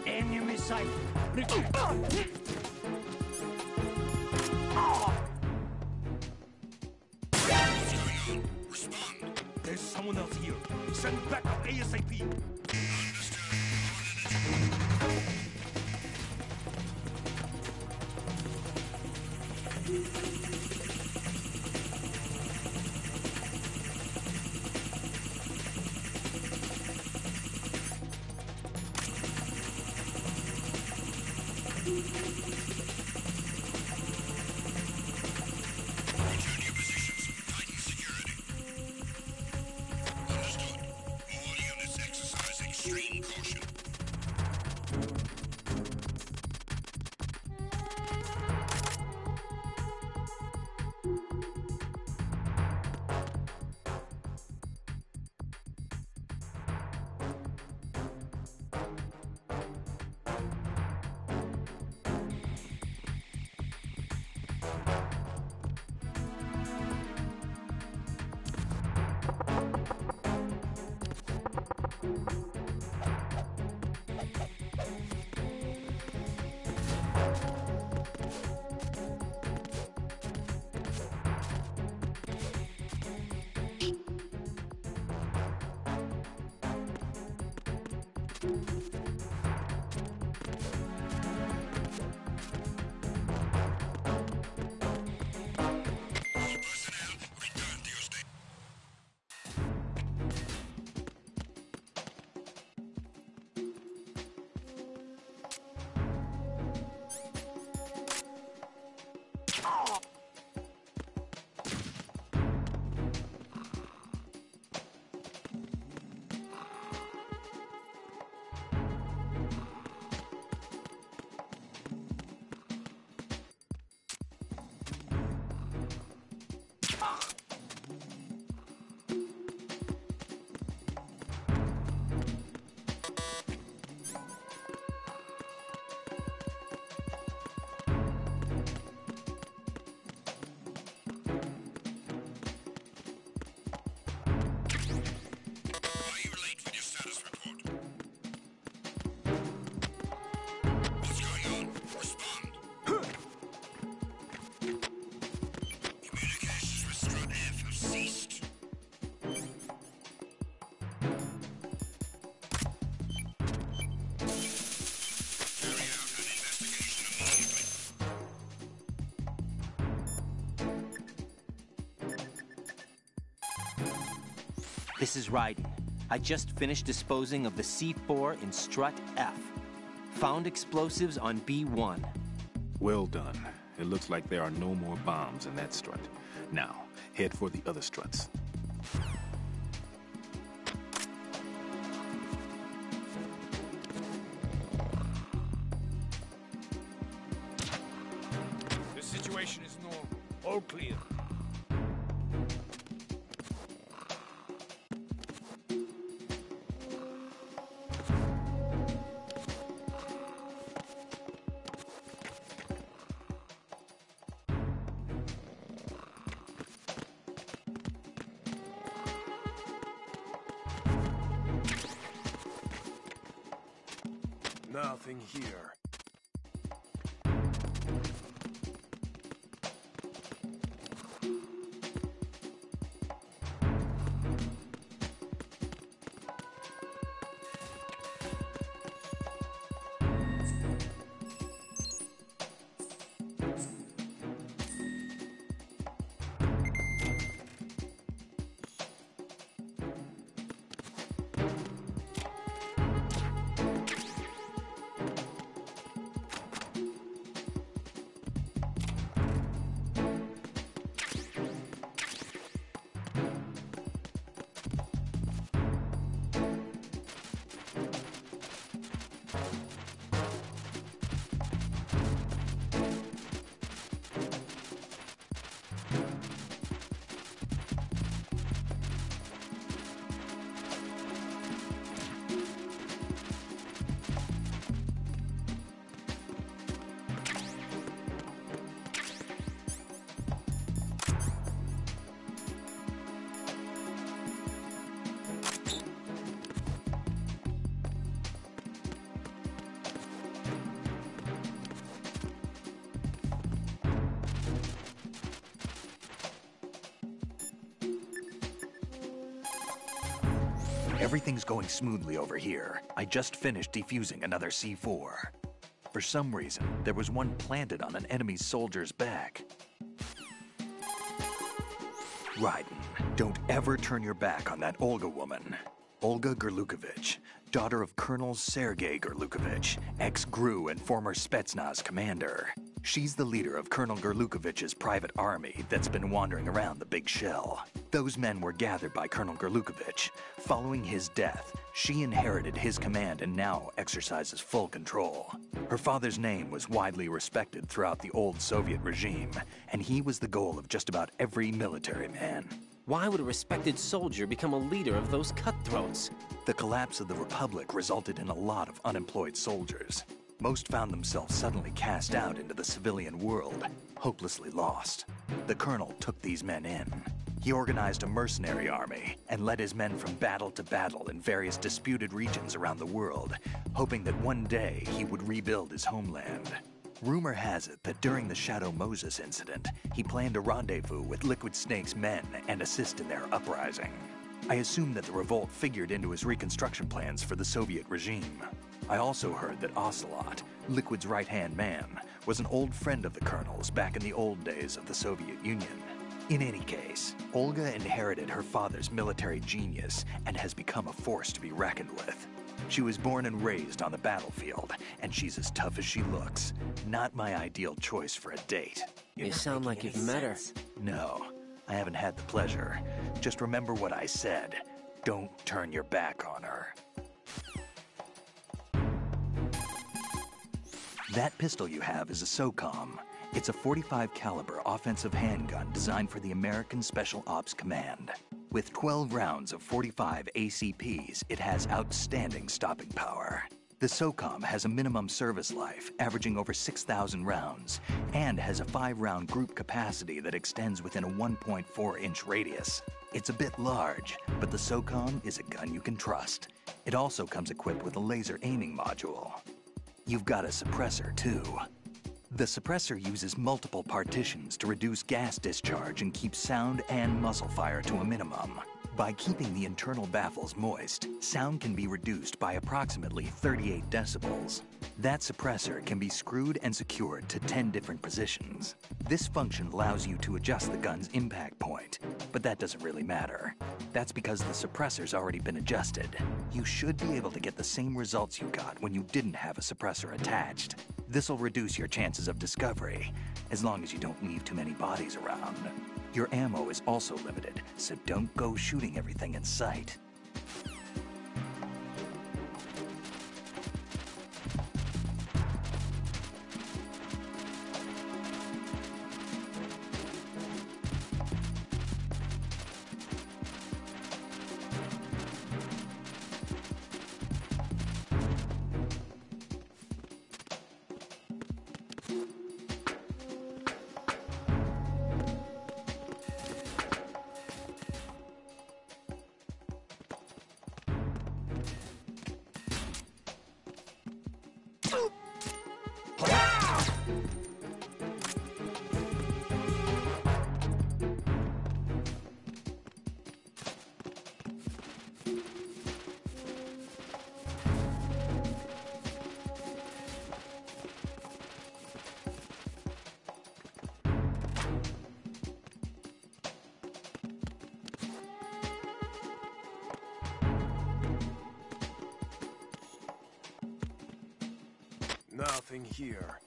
Enemy sight. There's someone else here. Send backup ASAP. This is Raiden. I just finished disposing of the C4 in Strut F. Found explosives on B1. Well done. It looks like there are no more bombs in that strut. Now, head for the other struts. The situation is normal. All clear. Nothing here. Everything's going smoothly over here. I just finished defusing another C4. For some reason, there was one planted on an enemy soldier's back. Raiden, don't ever turn your back on that Olga woman. Olga Gurlukovich, daughter of Colonel Sergei Gurlukovich, ex-GRU and former Spetsnaz commander. She's the leader of Colonel Gurlukovich's private army that's been wandering around the Big Shell. Those men were gathered by Colonel Gurlukovich. Following his death, she inherited his command and now exercises full control. Her father's name was widely respected throughout the old Soviet regime, and he was the goal of just about every military man. Why would a respected soldier become a leader of those cutthroats? The collapse of the Republic resulted in a lot of unemployed soldiers. Most found themselves suddenly cast out into the civilian world, hopelessly lost. The colonel took these men in. He organized a mercenary army and led his men from battle to battle in various disputed regions around the world, hoping that one day he would rebuild his homeland. Rumor has it that during the Shadow Moses incident, he planned a rendezvous with Liquid Snake's men and assist in their uprising. I assume that the revolt figured into his reconstruction plans for the Soviet regime. I also heard that Ocelot, Liquid's right-hand man, was an old friend of the Colonel's back in the old days of the Soviet Union. In any case, Olga inherited her father's military genius and has become a force to be reckoned with. She was born and raised on the battlefield, and she's as tough as she looks. Not my ideal choice for a date. You sound like you've met her. No, I haven't had the pleasure. Just remember what I said. Don't turn your back on her. That pistol you have is a SOCOM. It's a .45 caliber offensive handgun designed for the American Special Ops Command. With 12 rounds of .45 ACPs, it has outstanding stopping power. The SOCOM has a minimum service life, averaging over 6,000 rounds, and has a 5-round group capacity that extends within a 1.4-inch radius. It's a bit large, but the SOCOM is a gun you can trust. It also comes equipped with a laser aiming module. You've got a suppressor, too. The suppressor uses multiple partitions to reduce gas discharge and keep sound and muzzle fire to a minimum. By keeping the internal baffles moist, sound can be reduced by approximately 38 decibels. That suppressor can be screwed and secured to 10 different positions. This function allows you to adjust the gun's impact point, but that doesn't really matter. That's because the suppressor's already been adjusted. You should be able to get the same results you got when you didn't have a suppressor attached. This'll reduce your chances of discovery, as long as you don't leave too many bodies around. Your ammo is also limited, so don't go shooting everything in sight. Nothing here.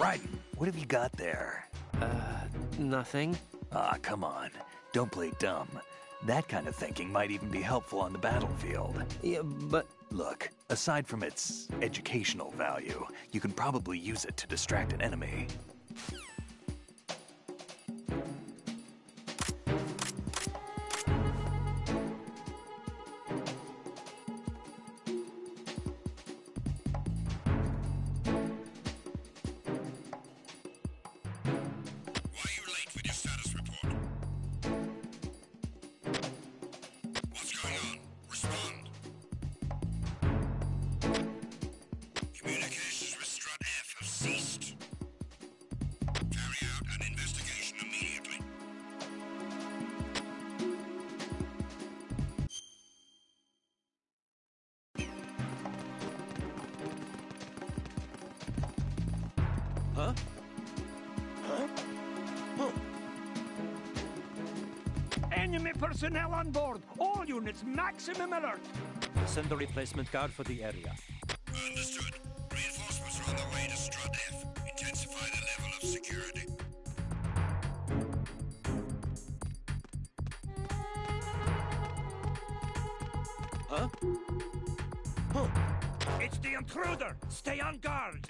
Raiden, what have you got there? Nothing. Ah, come on. Don't play dumb. That kind of thinking might even be helpful on the battlefield. Yeah, but... Look, aside from its educational value, you can probably use it to distract an enemy. Enemy personnel on board! All units, maximum alert! Send a replacement guard for the area. Understood. Reinforcements are on the way to Strut F. Intensify the level of security. It's the intruder! Stay on guard!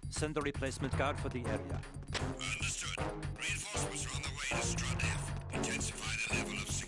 Send a replacement guard for the area. Understood. Reinforcements are on the way to Strut F. Intensify the level of security.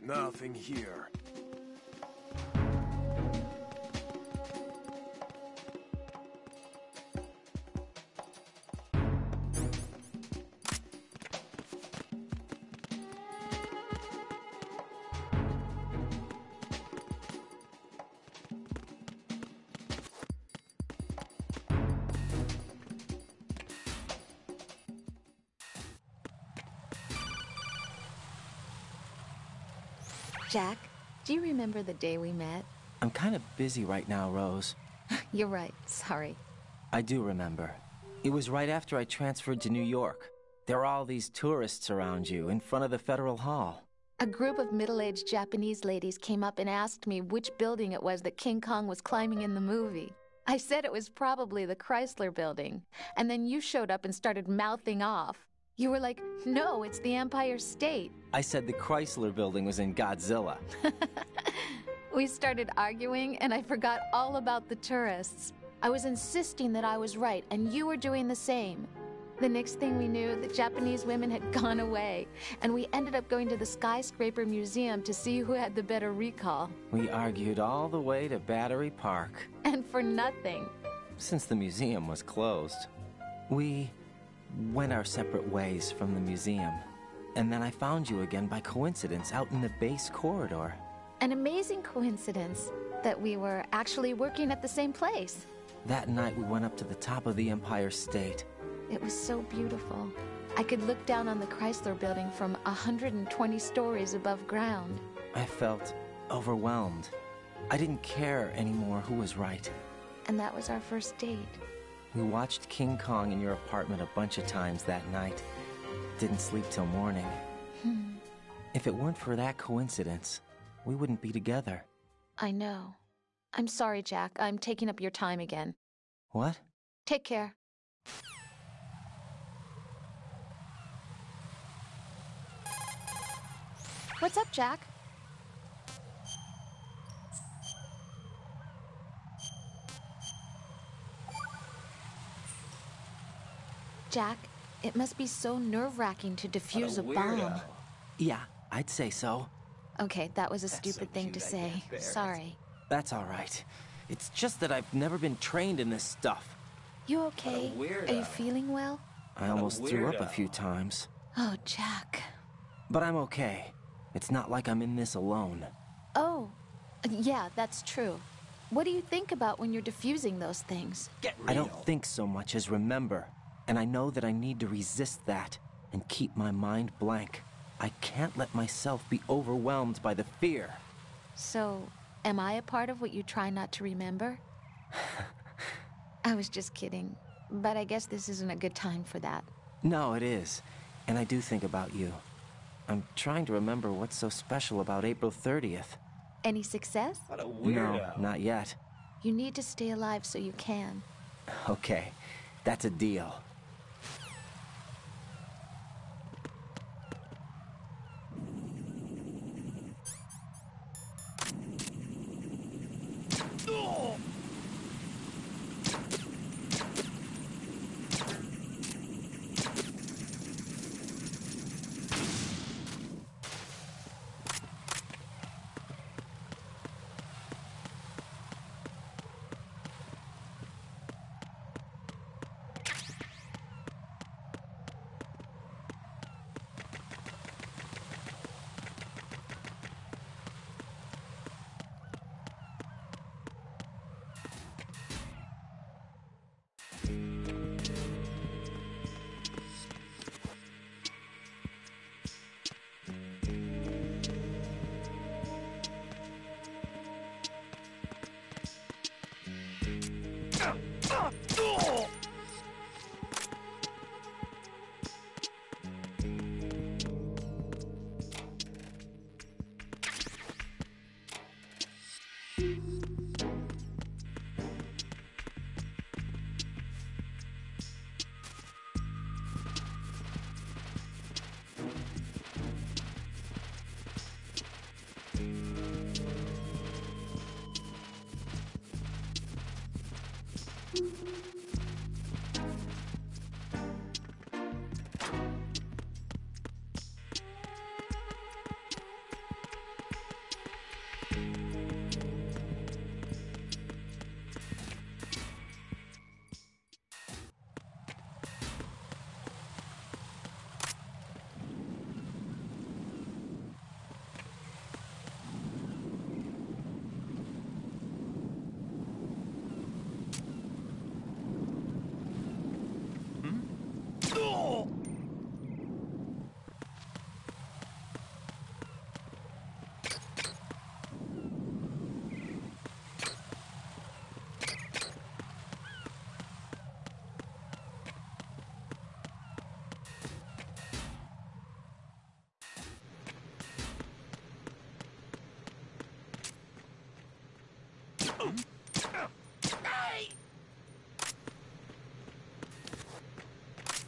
Nothing here. Jack, do you remember the day we met? I'm kind of busy right now, Rose. You're right, sorry. I do remember. It was right after I transferred to New York. There were all these tourists around you in front of the Federal Hall. A group of middle-aged Japanese ladies came up and asked me which building it was that King Kong was climbing in the movie. I said it was probably the Chrysler Building, and then you showed up and started mouthing off. You were like, no, it's the Empire State. I said the Chrysler Building was in Godzilla. We started arguing, and I forgot all about the tourists. I was insisting that I was right, and you were doing the same. The next thing we knew, the Japanese women had gone away, and we ended up going to the Skyscraper Museum to see who had the better recall. We argued all the way to Battery Park. And for nothing. Since the museum was closed. We went our separate ways from the museum. And then I found you again by coincidence out in the base corridor. An amazing coincidence that we were actually working at the same place. That night we went up to the top of the Empire State. It was so beautiful. I could look down on the Chrysler Building from 120 stories above ground. I felt overwhelmed. I didn't care anymore who was right. And that was our first date. We watched King Kong in your apartment a bunch of times that night. Didn't sleep till morning. If it weren't for that coincidence, we wouldn't be together. I know. I'm sorry, Jack. I'm taking up your time again. What? Take care. What's up, Jack? Jack, It must be so nerve-wracking to defuse a bomb. Yeah, I'd say so. Okay, that was a stupid thing to say. Sorry. That's all right. It's just that I've never been trained in this stuff. You okay? Are you feeling well? I almost threw up a few times. Oh, Jack. But I'm okay. It's not like I'm in this alone. Oh, yeah, that's true. What do you think about when you're defusing those things? I don't think so much as remember. And I know that I need to resist that and keep my mind blank. I can't let myself be overwhelmed by the fear. So, am I a part of what you try not to remember? I was just kidding. But I guess this isn't a good time for that. No, it is. And I do think about you. I'm trying to remember what's so special about April 30th. Any success? No, not yet. You need to stay alive so you can. Okay, that's a deal.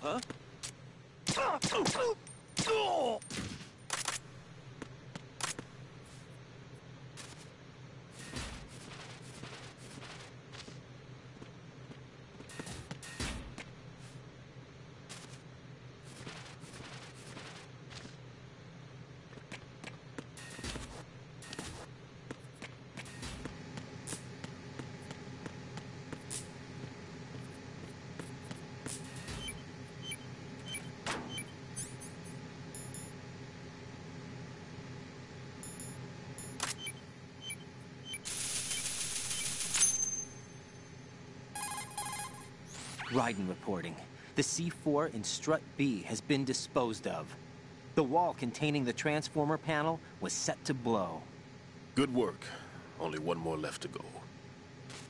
Huh? Raiden reporting. The C4 in Strut B has been disposed of. The wall containing the transformer panel was set to blow. Good work. Only one more left to go.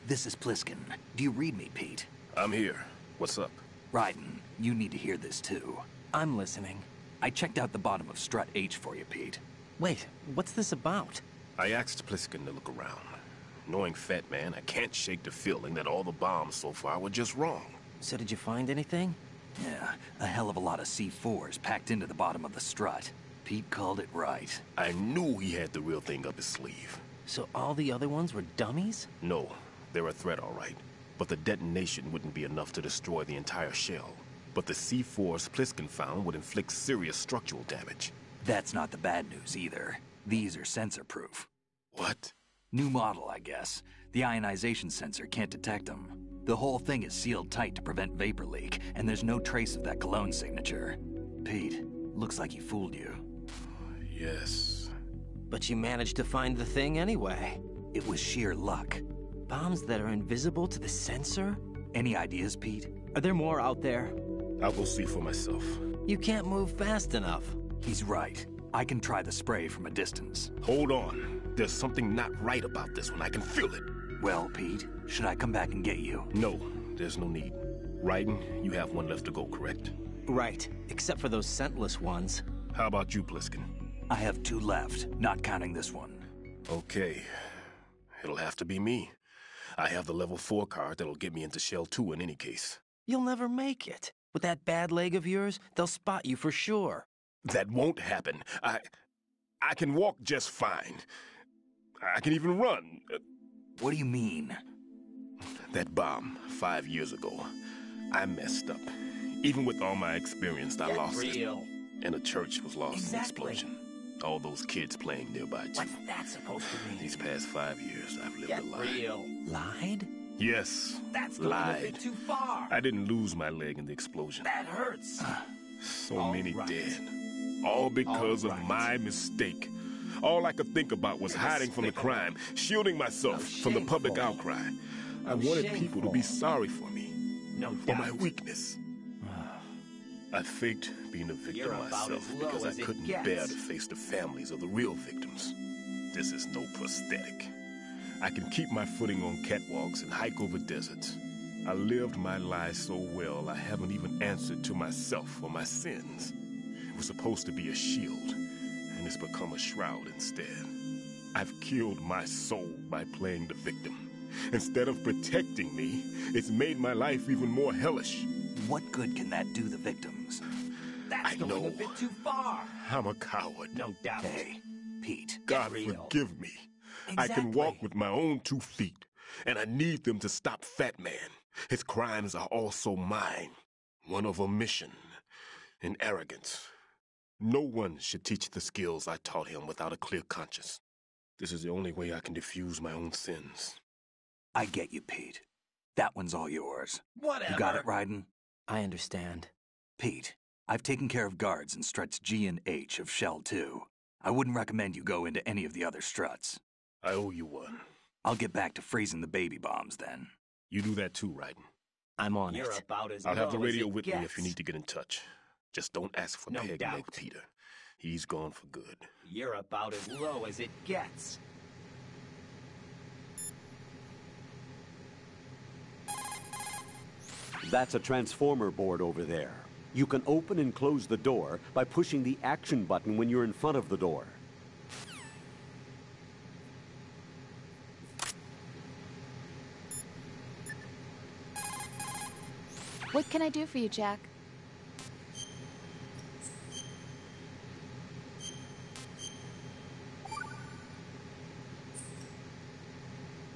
This is Pliskin. Do you read me, Pete? I'm here. What's up? Raiden, you need to hear this too. I'm listening. I checked out the bottom of Strut H for you, Pete. Wait, what's this about? I asked Pliskin to look around. Knowing Fat Man, I can't shake the feeling that all the bombs so far were just wrong. So did you find anything? Yeah, a hell of a lot of C4s packed into the bottom of the strut. Pete called it right. I knew he had the real thing up his sleeve. So all the other ones were dummies? No, they're a threat, all right. But the detonation wouldn't be enough to destroy the entire shell. but the C4s Pliskin found would inflict serious structural damage. That's not the bad news either. These are sensor-proof. What? New model, I guess. The ionization sensor can't detect them. The whole thing is sealed tight to prevent vapor leak, and there's no trace of that cologne signature. Pete, looks like he fooled you. Yes. But you managed to find the thing anyway. It was sheer luck. Bombs that are invisible to the sensor? Any ideas, Pete? Are there more out there? I'll go see for myself. You can't move fast enough. He's right. I can try the spray from a distance. Hold on. There's something not right about this one. I can feel it. Well, Pete, should I come back and get you? No, there's no need. Raiden, you have one left to go, correct? Right, except for those scentless ones. How about you, Pliskin? I have 2 left, not counting this one. Okay. It'll have to be me. I have the level 4 card that'll get me into Shell 2 in any case. You'll never make it. With that bad leg of yours, they'll spot you for sure. That won't happen. I can walk just fine. I can even run. What do you mean? That bomb 5 years ago, I messed up. Even with all my experience, I lost it. And a church was lost in the explosion. All those kids playing nearby, too. What's that supposed to mean? These past 5 years, I've lived a lie. Lied? Yes, That's going a bit too far. I didn't lose my leg in the explosion. That hurts. So many dead. All because of my mistake. All I could think about was hiding from the crime, shielding myself from the public outcry. I wanted people to be sorry for me, for my weakness. I faked being a victim myself because I couldn't bear to face the families of the real victims. This is no prosthetic. I can keep my footing on catwalks and hike over deserts. I lived my life so well, I haven't even answered to myself for my sins. It was supposed to be a shield, and it's become a shroud instead. I've killed my soul by playing the victim. Instead of protecting me, it's made my life even more hellish. What good can that do the victims? That's going a bit too far. I'm a coward. No doubt. Hey, Pete. God forgive me. I can walk with my own 2 feet, and I need them to stop Fat Man. His crimes are also mine. One of omission and arrogance. No one should teach the skills I taught him without a clear conscience. This is the only way I can diffuse my own sins. I get you, Pete. That one's all yours. Whatever. You got it, Raiden? I understand. Pete, I've taken care of guards in struts G and H of Shell 2. I wouldn't recommend you go into any of the other struts. I owe you one. I'll get back to freezing the baby bombs then. You do that too, Raiden. I'm on You're it. about as I'll have the low as radio it with gets. me if you need to get in touch. Just don't ask for No Peg doubt. Leg Peter. He's gone for good. You're about as low as it gets. That's a transformer board over there. You can open and close the door by pushing the action button when you're in front of the door. What can I do for you, Jack?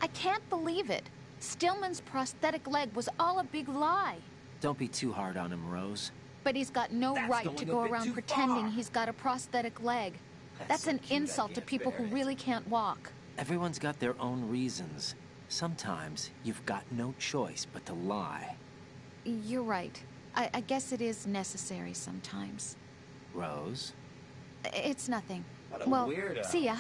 I can't believe it. Stillman's prosthetic leg was all a big lie. Don't be too hard on him, Rose. But he's got no That's right going to a go bit around too pretending far. he's got a prosthetic leg. That's so an cute, I insult to can't people who bear it. really can't walk. Everyone's got their own reasons. Sometimes you've got no choice but to lie. You're right. I guess it is necessary sometimes. Rose? It's nothing. What a well, weirdo. see ya.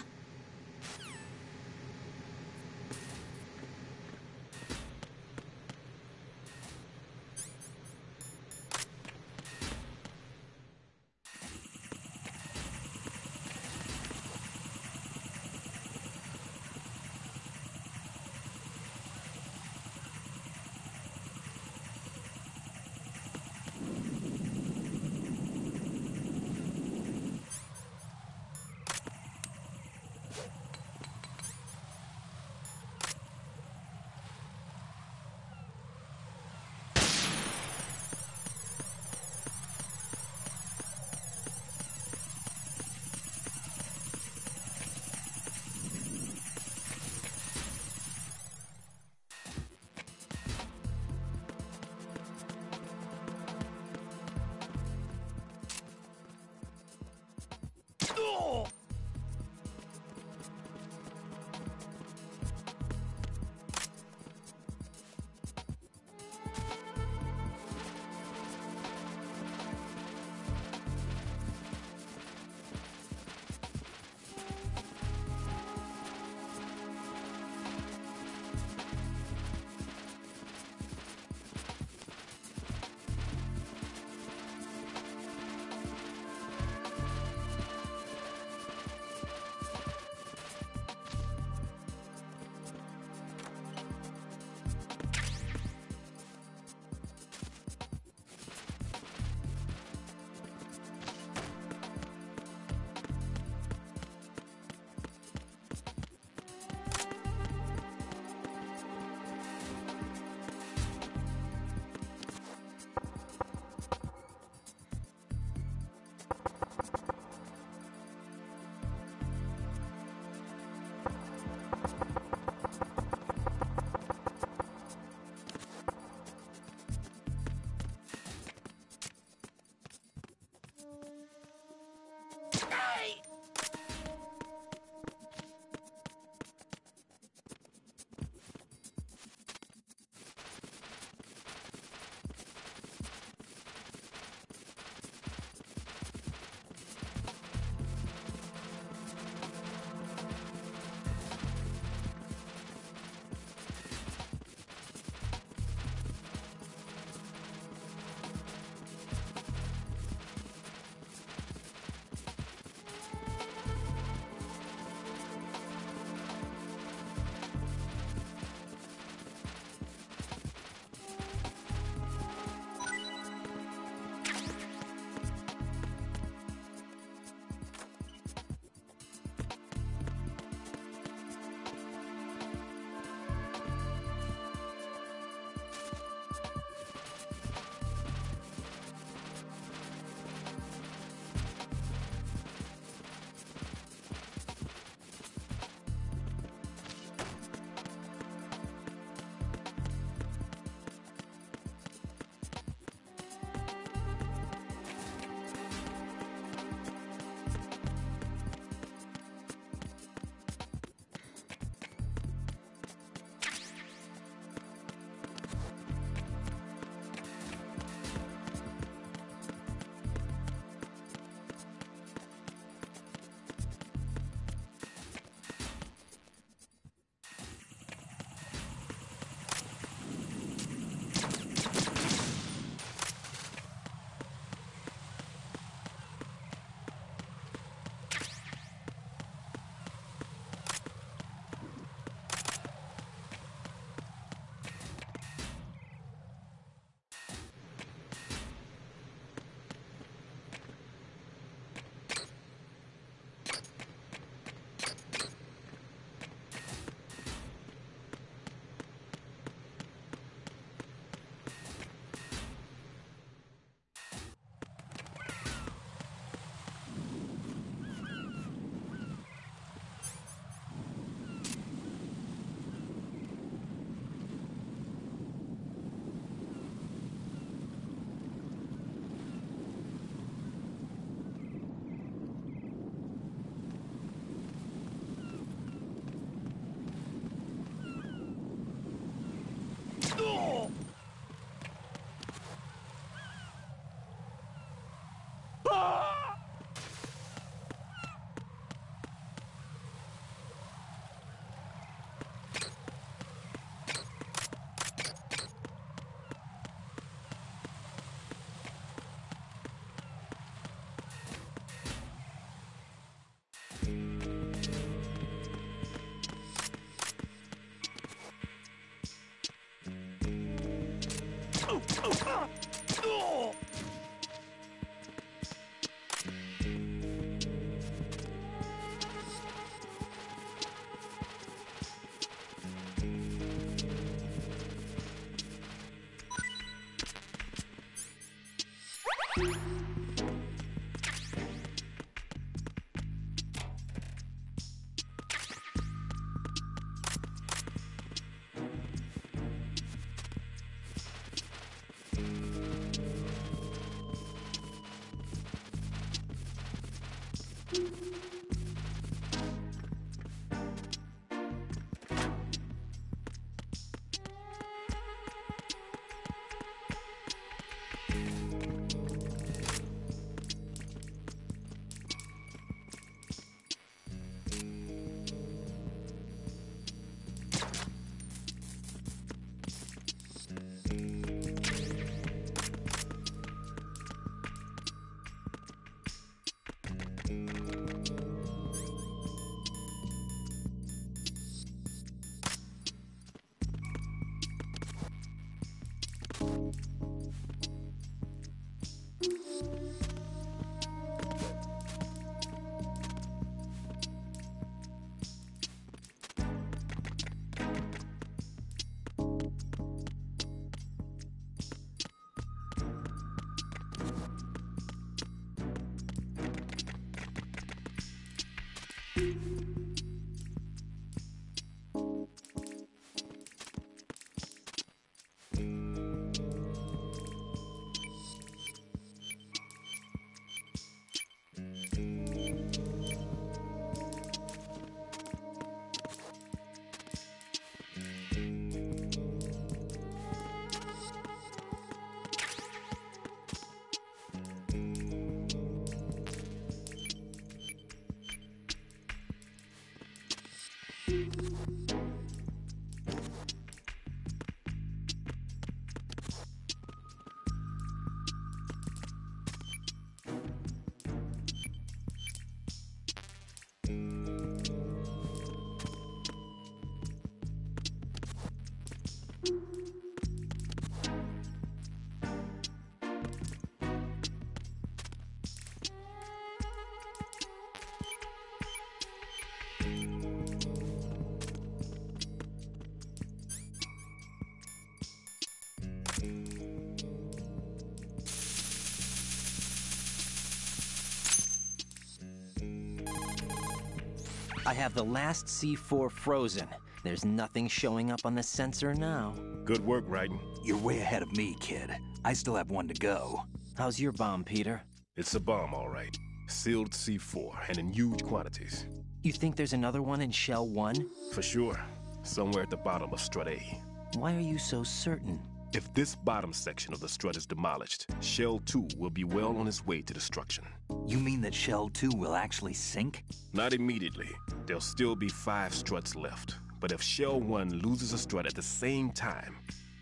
I have the last C4 frozen. There's nothing showing up on the sensor now. Good work, Raiden. You're way ahead of me, kid. I still have one to go. How's your bomb, Peter? It's a bomb, all right. Sealed C4, and in huge quantities. You think there's another one in Shell 1? For sure. Somewhere at the bottom of Strut A. Why are you so certain? If this bottom section of the strut is demolished, Shell 2 will be well on its way to destruction. You mean that Shell 2 will actually sink? Not immediately. There'll still be 5 struts left. But if Shell 1 loses a strut at the same time,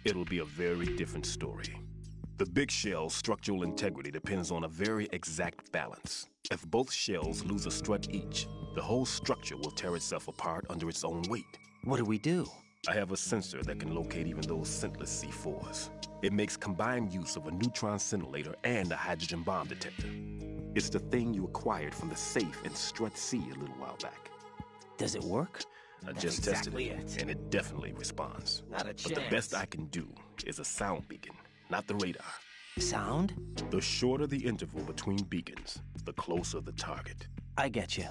it'll be a very different story. The big shell's structural integrity depends on a very exact balance. If both shells lose a strut each, the whole structure will tear itself apart under its own weight. What do we do? I have a sensor that can locate even those scentless C4s. It makes combined use of a neutron scintillator and a hydrogen bomb detector. It's the thing you acquired from the safe in Strut C a little while back. Does it work? I just tested it, and it definitely responds. Not a chance. But the best I can do is a sound beacon, not the radar. Sound? The shorter the interval between beacons, the closer the target. I get you.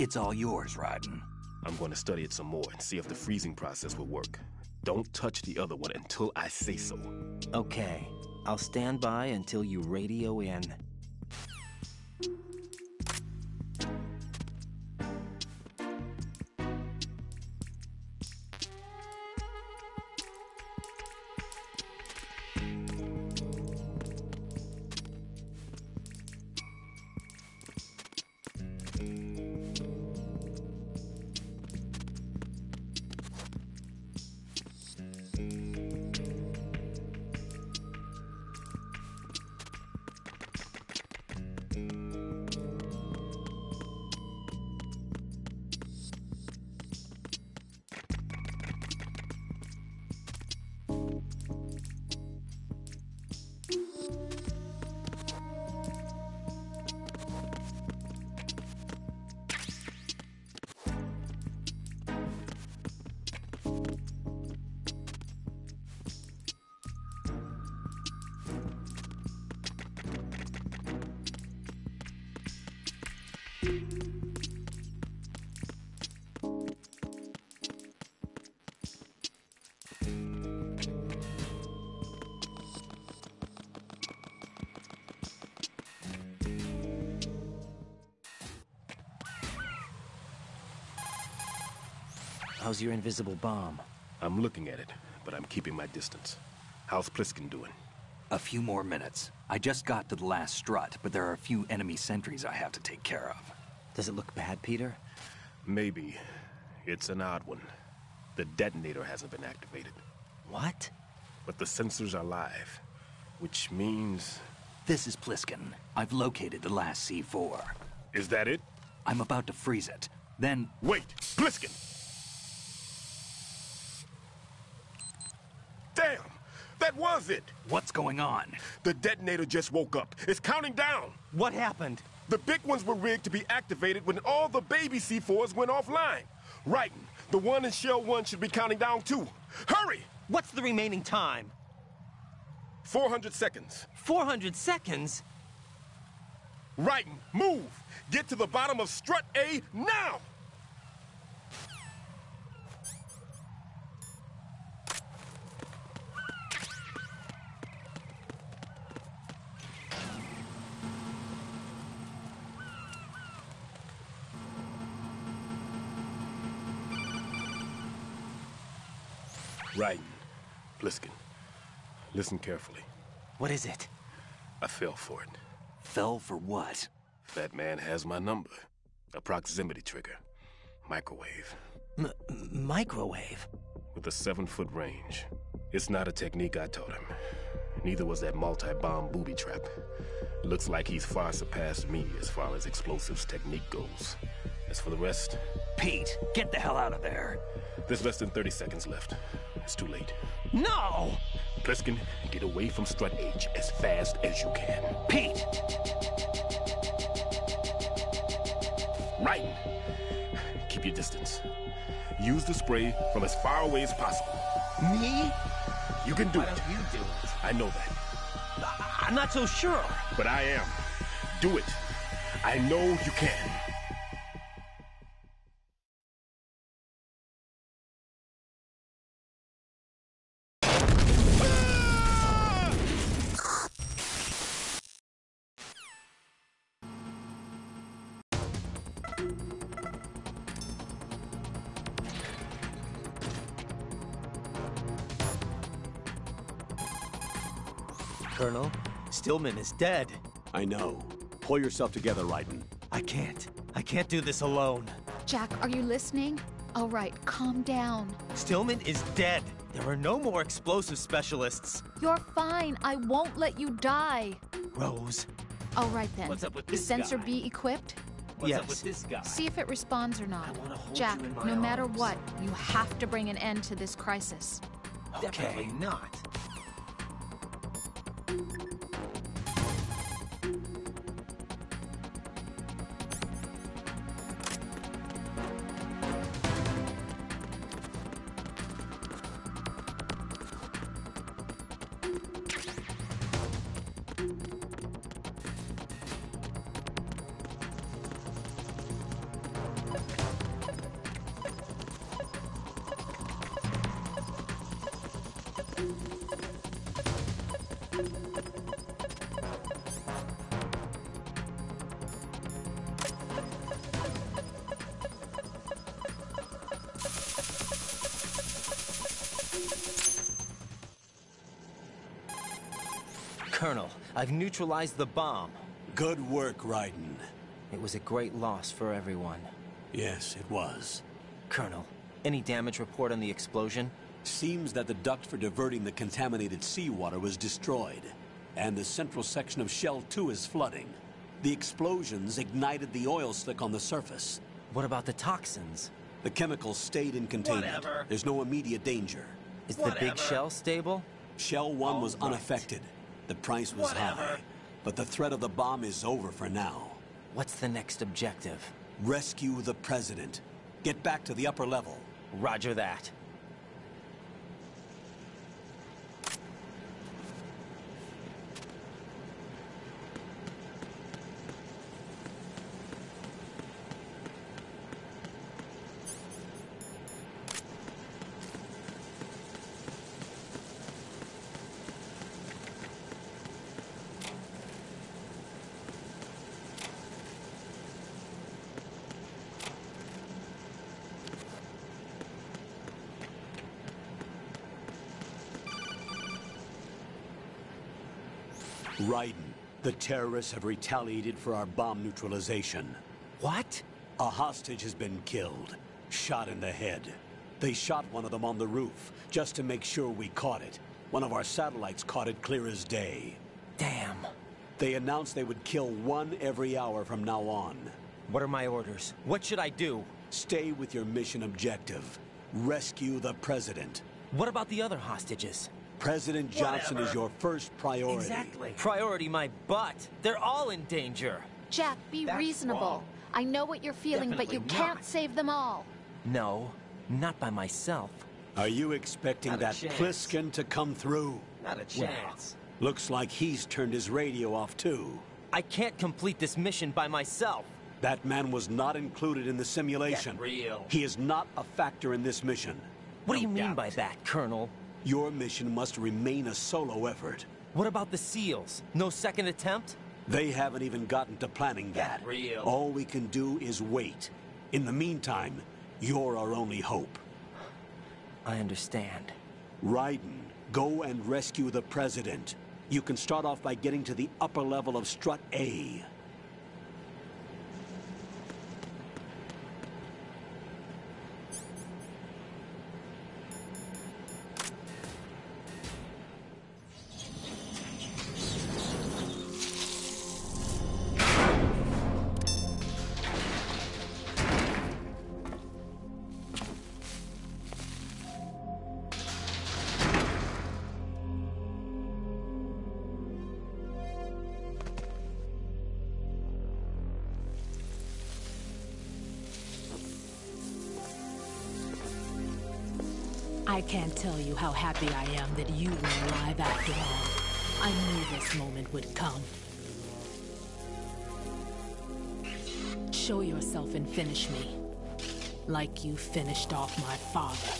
It's all yours, Raiden. I'm going to study it some more and see if the freezing process will work. Don't touch the other one until I say so. Okay. I'll stand by until you radio in. How's your invisible bomb? I'm looking at it, but I'm keeping my distance. How's Pliskin doing? A few more minutes. I just got to the last strut, but there are a few enemy sentries I have to take care of. Does it look bad, Peter? Maybe. It's an odd one. The detonator hasn't been activated. What? But the sensors are live, which means... This is Pliskin. I've located the last C4. Is that it? I'm about to freeze it. Then... Wait! Pliskin! Damn! That was it! What's going on? The detonator just woke up. It's counting down! What happened? The big ones were rigged to be activated when all the baby C4s went offline. Right. The one in Shell 1 should be counting down too. Hurry! What's the remaining time? 400 seconds. 400 seconds? Right. Move! Get to the bottom of Strut A now! Raiden, Pliskin, listen carefully. What is it? I fell for it. Fell for what? That man has my number. A proximity trigger. Microwave. Microwave? With a 7-foot range. It's not a technique I taught him. Neither was that multi-bomb booby trap. Looks like he's far surpassed me as far as explosives technique goes. As for the rest... Pete, get the hell out of there. There's less than 30 seconds left. It's too late. No! Pliskin, get away from Strut H as fast as you can. Pete! Right! Keep your distance. Use the spray from as far away as possible. Me? You can do it. Why don't you do it? I know that. I'm not so sure. But I am. Do it. I know you can. Colonel, Stillman is dead. I know. Pull yourself together, Raiden. I can't. I can't do this alone. Jack, are you listening? All right, calm down. Stillman is dead. There are no more explosive specialists. You're fine. I won't let you die. Rose. All right then. What's up with Is this Sensor guy? B equipped? What's up with this guy? See if it responds or not. wanna hold Jack, you in my no matter arms. what, you have to bring an end to this crisis. Definitely not. Colonel, I've neutralized the bomb. Good work, Raiden. It was a great loss for everyone. Yes, it was. Colonel, any damage report on the explosion? Seems that the duct for diverting the contaminated seawater was destroyed, and the central section of Shell 2 is flooding. The explosions ignited the oil slick on the surface. What about the toxins? The chemicals stayed in containment. Whatever. There's no immediate danger. Is the big shell stable? Shell 1 was unaffected. The price was high, but the threat of the bomb is over for now. What's the next objective? Rescue the President. Get back to the upper level. Roger that. Raiden, the terrorists have retaliated for our bomb neutralization. What? A hostage has been killed, shot in the head. They shot one of them on the roof, just to make sure we caught it. One of our satellites caught it clear as day. Damn. They announced they would kill one every hour from now on. What are my orders? What should I do? Stay with your mission objective. Rescue the President. What about the other hostages? President Johnson is your first priority. Exactly. Priority my butt. They're all in danger. Jack, be reasonable. wrong. I know what you're feeling, but you Definitely can't not. save them all. No, not by myself. Are you expecting Not a that chance. Pliskin to come through? Not a chance. Looks like he's turned his radio off too. I can't complete this mission by myself. That man was not included in the simulation. Get real. He is not a factor in this mission. What do you mean by that, Colonel? Your mission must remain a solo effort. What about the SEALs? No second attempt? They haven't even gotten to planning that. real. All we can do is wait. In the meantime, you're our only hope. I understand. Raiden, go and rescue the President. You can start off by getting to the upper level of Strut A. I can't tell you how happy I am that you were alive after all. I knew this moment would come. Show yourself and finish me. Like you finished off my father.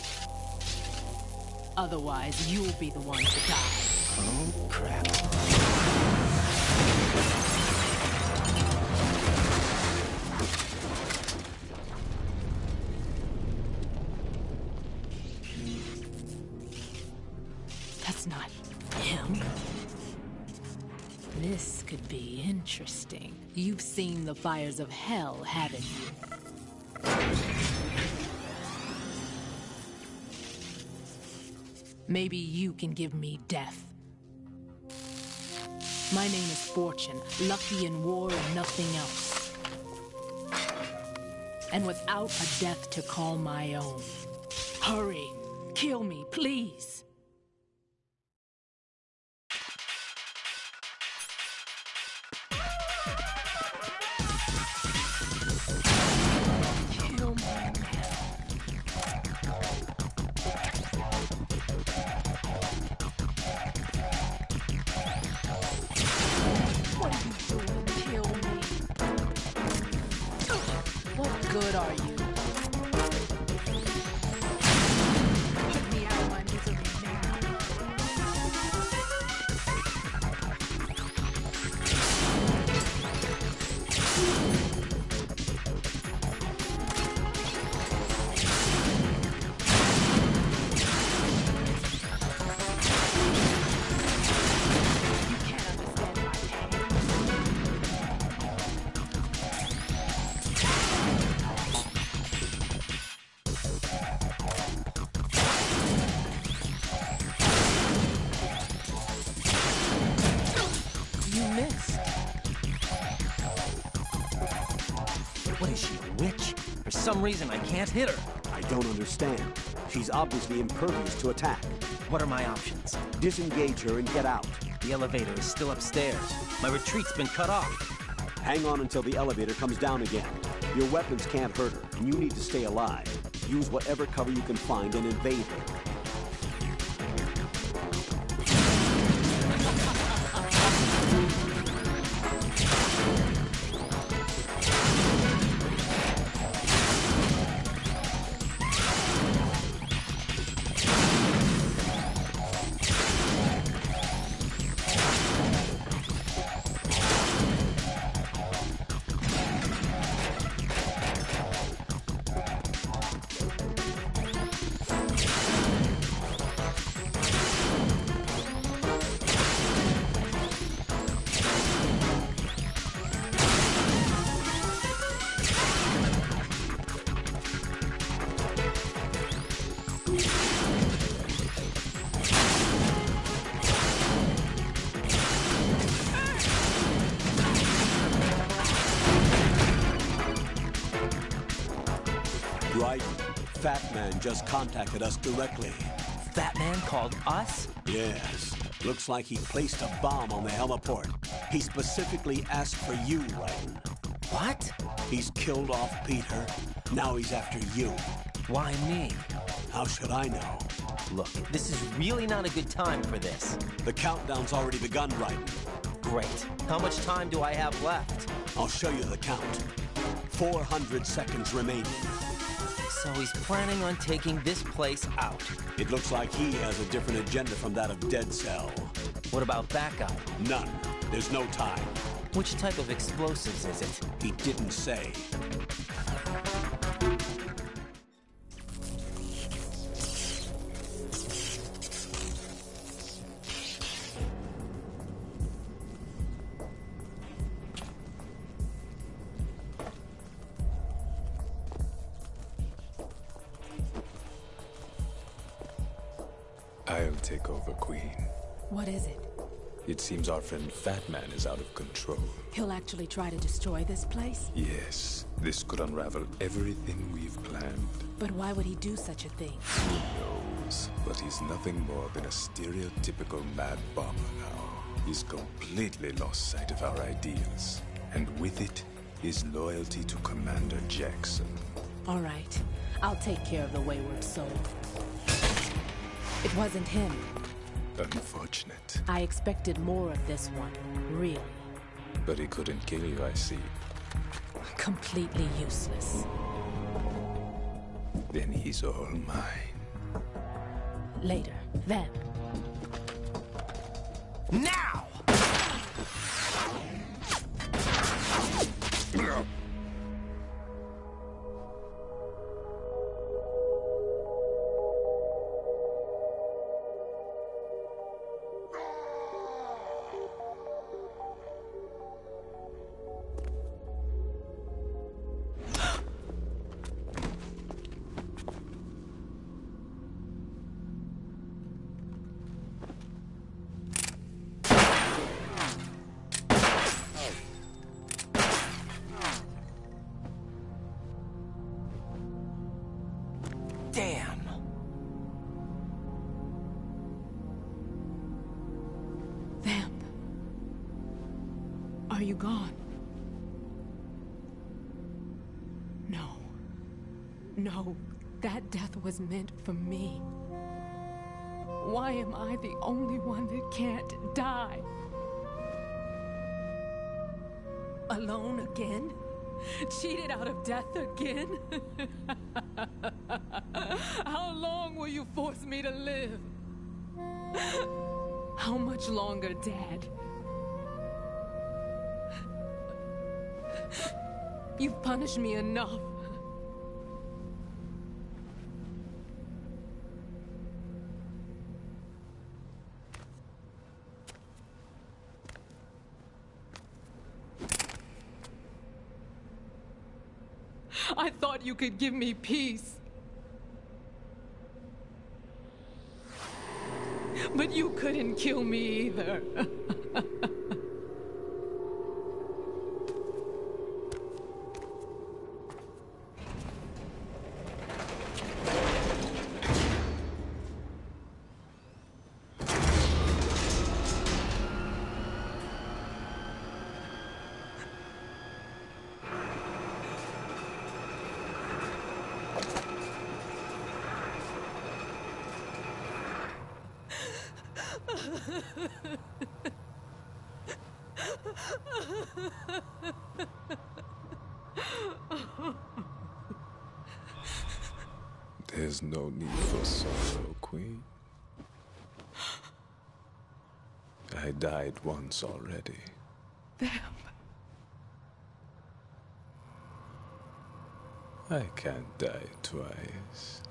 Otherwise, you'll be the one to die. Oh, crap. That's not him. could be interesting. You've seen the fires of hell, haven't you? Maybe you can give me death. My name is Fortune, lucky in war and nothing else. And without a death to call my own. Hurry, kill me, please. Good are you? Get me out of my misery What is she, a witch? For some reason, I can't hit her. I don't understand. She's obviously impervious to attack. What are my options? Disengage her and get out. The elevator is still upstairs. My retreat's been cut off. Hang on until the elevator comes down again. Your weapons can't hurt her, and you need to stay alive. Use whatever cover you can find and invade her. Right. Fat Man just contacted us directly. Fat Man called us? Yes. Looks like he placed a bomb on the heliport. He specifically asked for you, Raiden. What? He's killed off Peter. Now he's after you. Why me? How should I know? Look, this is really not a good time for this. The countdown's already begun, Raiden. Great. How much time do I have left? I'll show you the count. 400 seconds remaining. So he's planning on taking this place out. It looks like he has a different agenda from that of Dead Cell. What about backup? None. There's no time. Which type of explosives is it? He didn't say. I'll take over, Queen. What is it? It seems our friend Fat Man is out of control. He'll actually try to destroy this place? Yes, this could unravel everything we've planned. But why would he do such a thing? Who knows? But he's nothing more than a stereotypical mad bomber now. He's completely lost sight of our ideals. And with it, his loyalty to Commander Jackson. All right. I'll take care of the wayward soul. It wasn't him. Unfortunate. I expected more of this one, really. But he couldn't kill you, I see. Completely useless. Then he's all mine. Later, then. Now! Are you gone? No. No, that death was meant for me. Why am I the only one that can't die? Alone again? Cheated out of death again? How long will you force me to live? How much longer, Dad? You've punished me enough. I thought you could give me peace. But you couldn't kill me either. There's no need for sorrow, Queen. I died once already. Them. I can't die twice.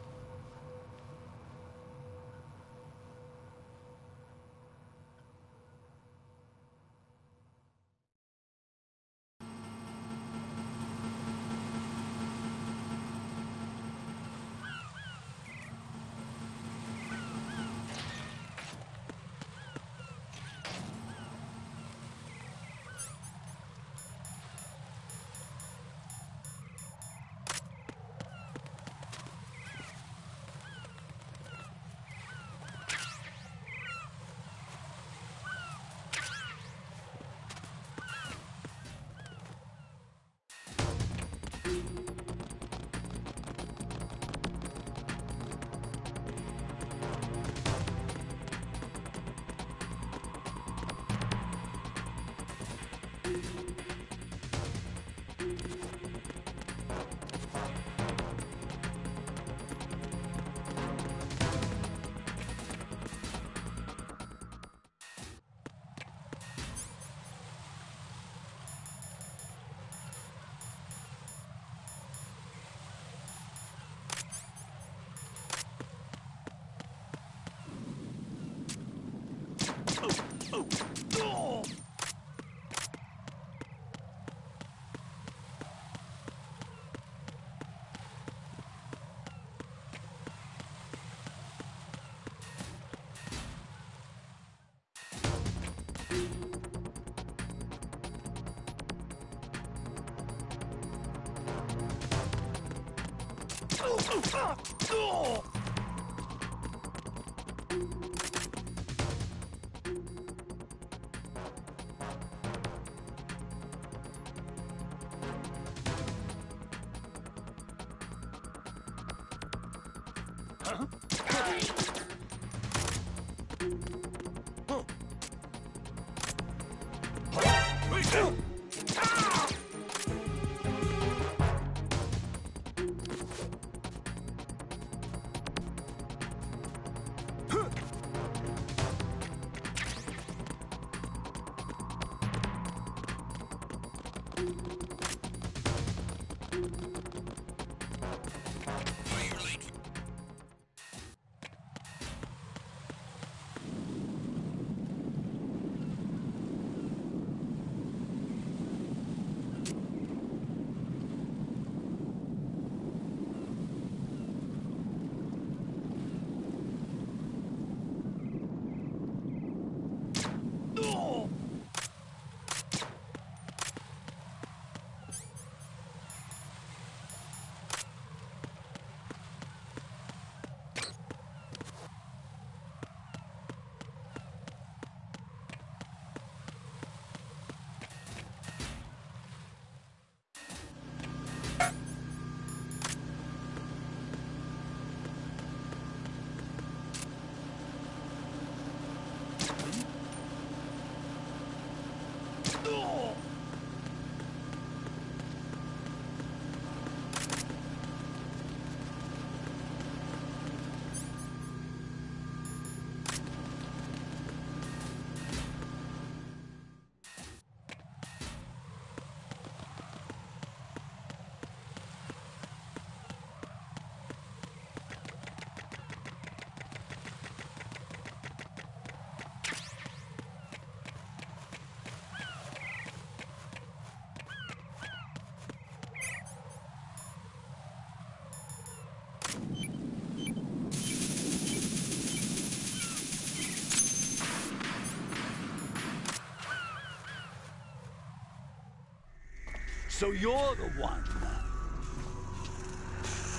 So you're the one.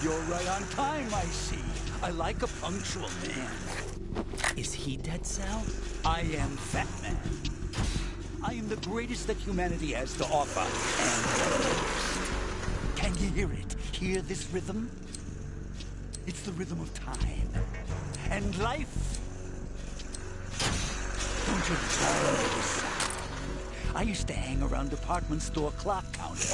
You're right on time, I see. I like a punctual man. Is he Dead Cell? I am Fat Man. I am the greatest that humanity has to offer, and the most. Can you hear it? Hear this rhythm? It's the rhythm of time. And life. Don't you love this sound? I used to hang around department store clock counters.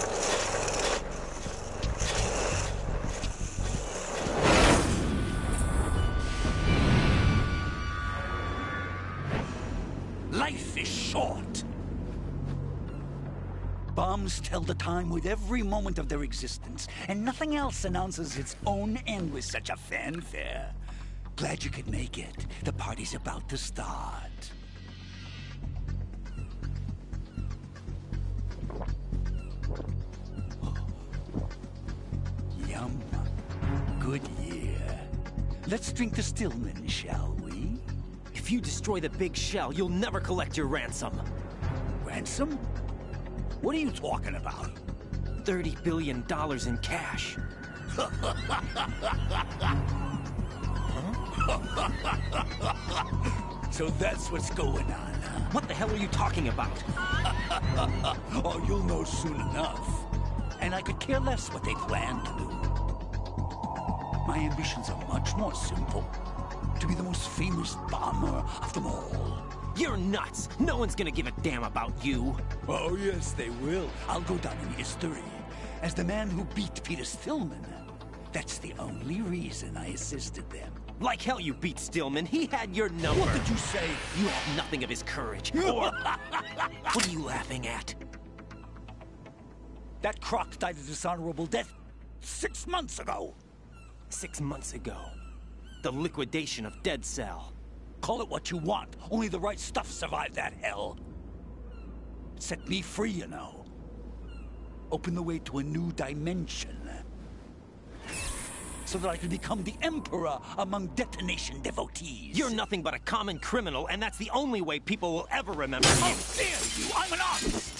Life is short. Bombs tell the time with every moment of their existence, and nothing else announces its own end with such a fanfare. Glad you could make it. The party's about to start. Yum. Good year. Let's drink to Stillman, shall we? If you destroy the big shell, you'll never collect your ransom. Ransom? What are you talking about? $30 billion in cash. So that's what's going on, huh? What the hell are you talking about? Oh, you'll know soon enough. And I could care less what they plan to do. My ambitions are much more simple. To be the most famous bomber of them all. You're nuts! No one's gonna give a damn about you! Oh, yes, they will. I'll go down in history as the man who beat Peter Stillman. That's the only reason I assisted them. Like hell you beat Stillman. He had your number. What did you say? You have nothing of his courage. Or... What are you laughing at? That croc died a dishonorable death 6 months ago. 6 months ago. The liquidation of Dead Cell. Call it what you want. Only the right stuff survived that hell. Set me free, you know. Open the way to a new dimension. So that I can become the Emperor among detonation devotees. You're nothing but a common criminal, and that's the only way people will ever remember you. How dare you! I'm an artist!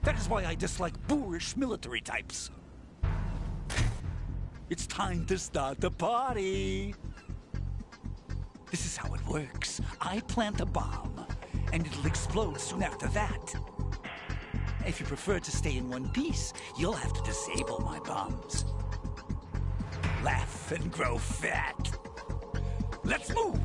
That is why I dislike boorish military types. It's time to start the party. This is how it works. I plant a bomb, and it'll explode soon after that. If you prefer to stay in one piece, you'll have to disable my bombs. Laugh and grow fat. Let's move!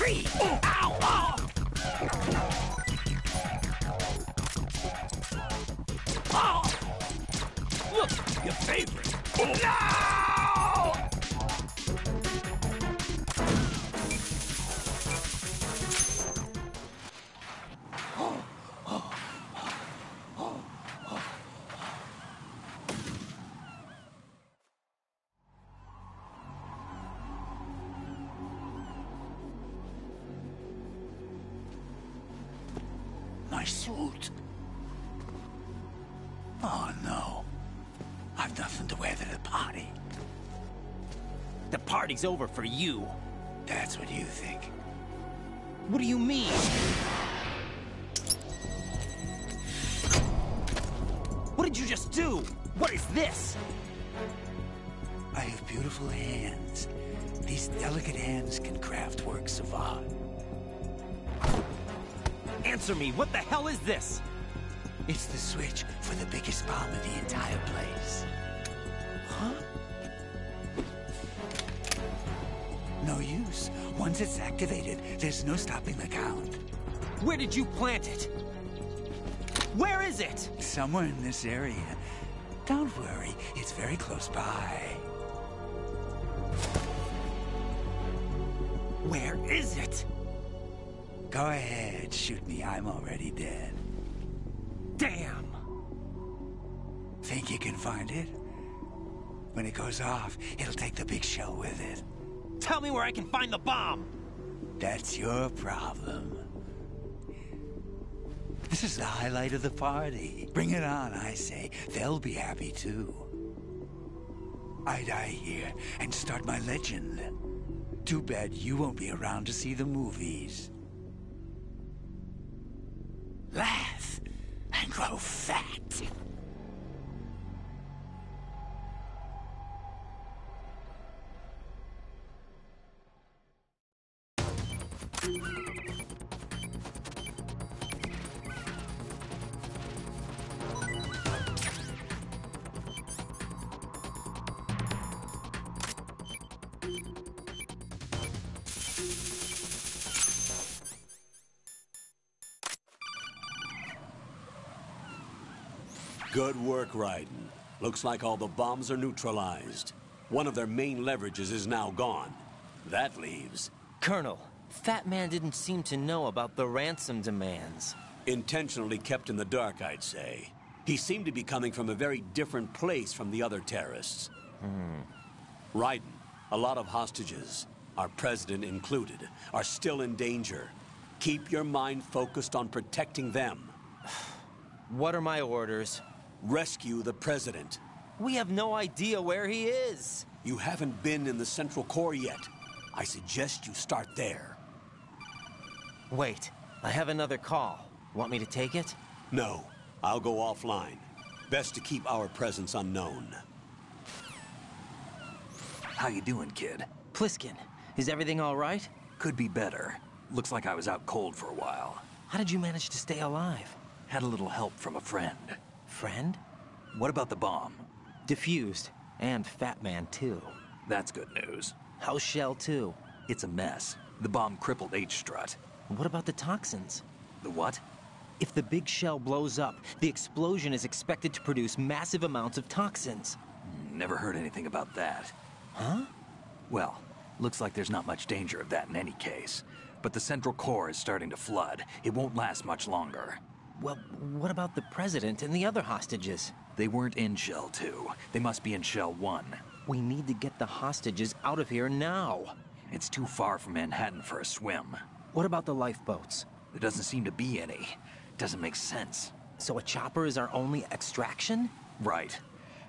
free! Ow! Oh! Oh! Look, your favorite. No! My suit. Oh, no. I've nothing to wear to the party. The party's over for you. That's what you think. What do you mean? What did you just do? What is this? I have beautiful hands. These delicate hands can craft works of art. Answer me, what the hell is this? It's the switch for the biggest bomb in the entire place. Huh? No use. Once it's activated, there's no stopping the count. Where did you plant it? Where is it? Somewhere in this area. Don't worry, it's very close by. Where is it? Go ahead, shoot me. I'm already dead. Damn! Think you can find it? When it goes off, it'll take the big show with it. Tell me where I can find the bomb! That's your problem. This is the highlight of the party. Bring it on, I say. They'll be happy too. I die here and start my legend. Too bad you won't be around to see the movies. Laugh and grow fat. Good work, Raiden. Looks like all the bombs are neutralized. One of their main leverages is now gone. That leaves... Colonel, Fat Man didn't seem to know about the ransom demands. Intentionally kept in the dark, I'd say. He seemed to be coming from a very different place from the other terrorists. Raiden, a lot of hostages, our president included, are still in danger. Keep your mind focused on protecting them. What are my orders? Rescue the president. We have no idea where he is. You haven't been in the Central Core yet. I suggest you start there. Wait, I have another call. Want me to take it? No, I'll go offline. Best to keep our presence unknown. How you doing, kid? Pliskin, is everything all right? Could be better. Looks like I was out cold for a while. How did you manage to stay alive? Had a little help from a friend. Friend? What about the bomb? Defused. And Fat Man, too. That's good news. How's Shell 2? It's a mess. The bomb crippled H-Strut. What about the toxins? The what? If the big shell blows up, the explosion is expected to produce massive amounts of toxins. Never heard anything about that. Huh? Well, looks like there's not much danger of that in any case. But the Central Core is starting to flood. It won't last much longer. Well, what about the president and the other hostages? They weren't in Shell 2. They must be in Shell 1. We need to get the hostages out of here now. It's too far from Manhattan for a swim. What about the lifeboats? There doesn't seem to be any. Doesn't make sense. So a chopper is our only extraction? Right.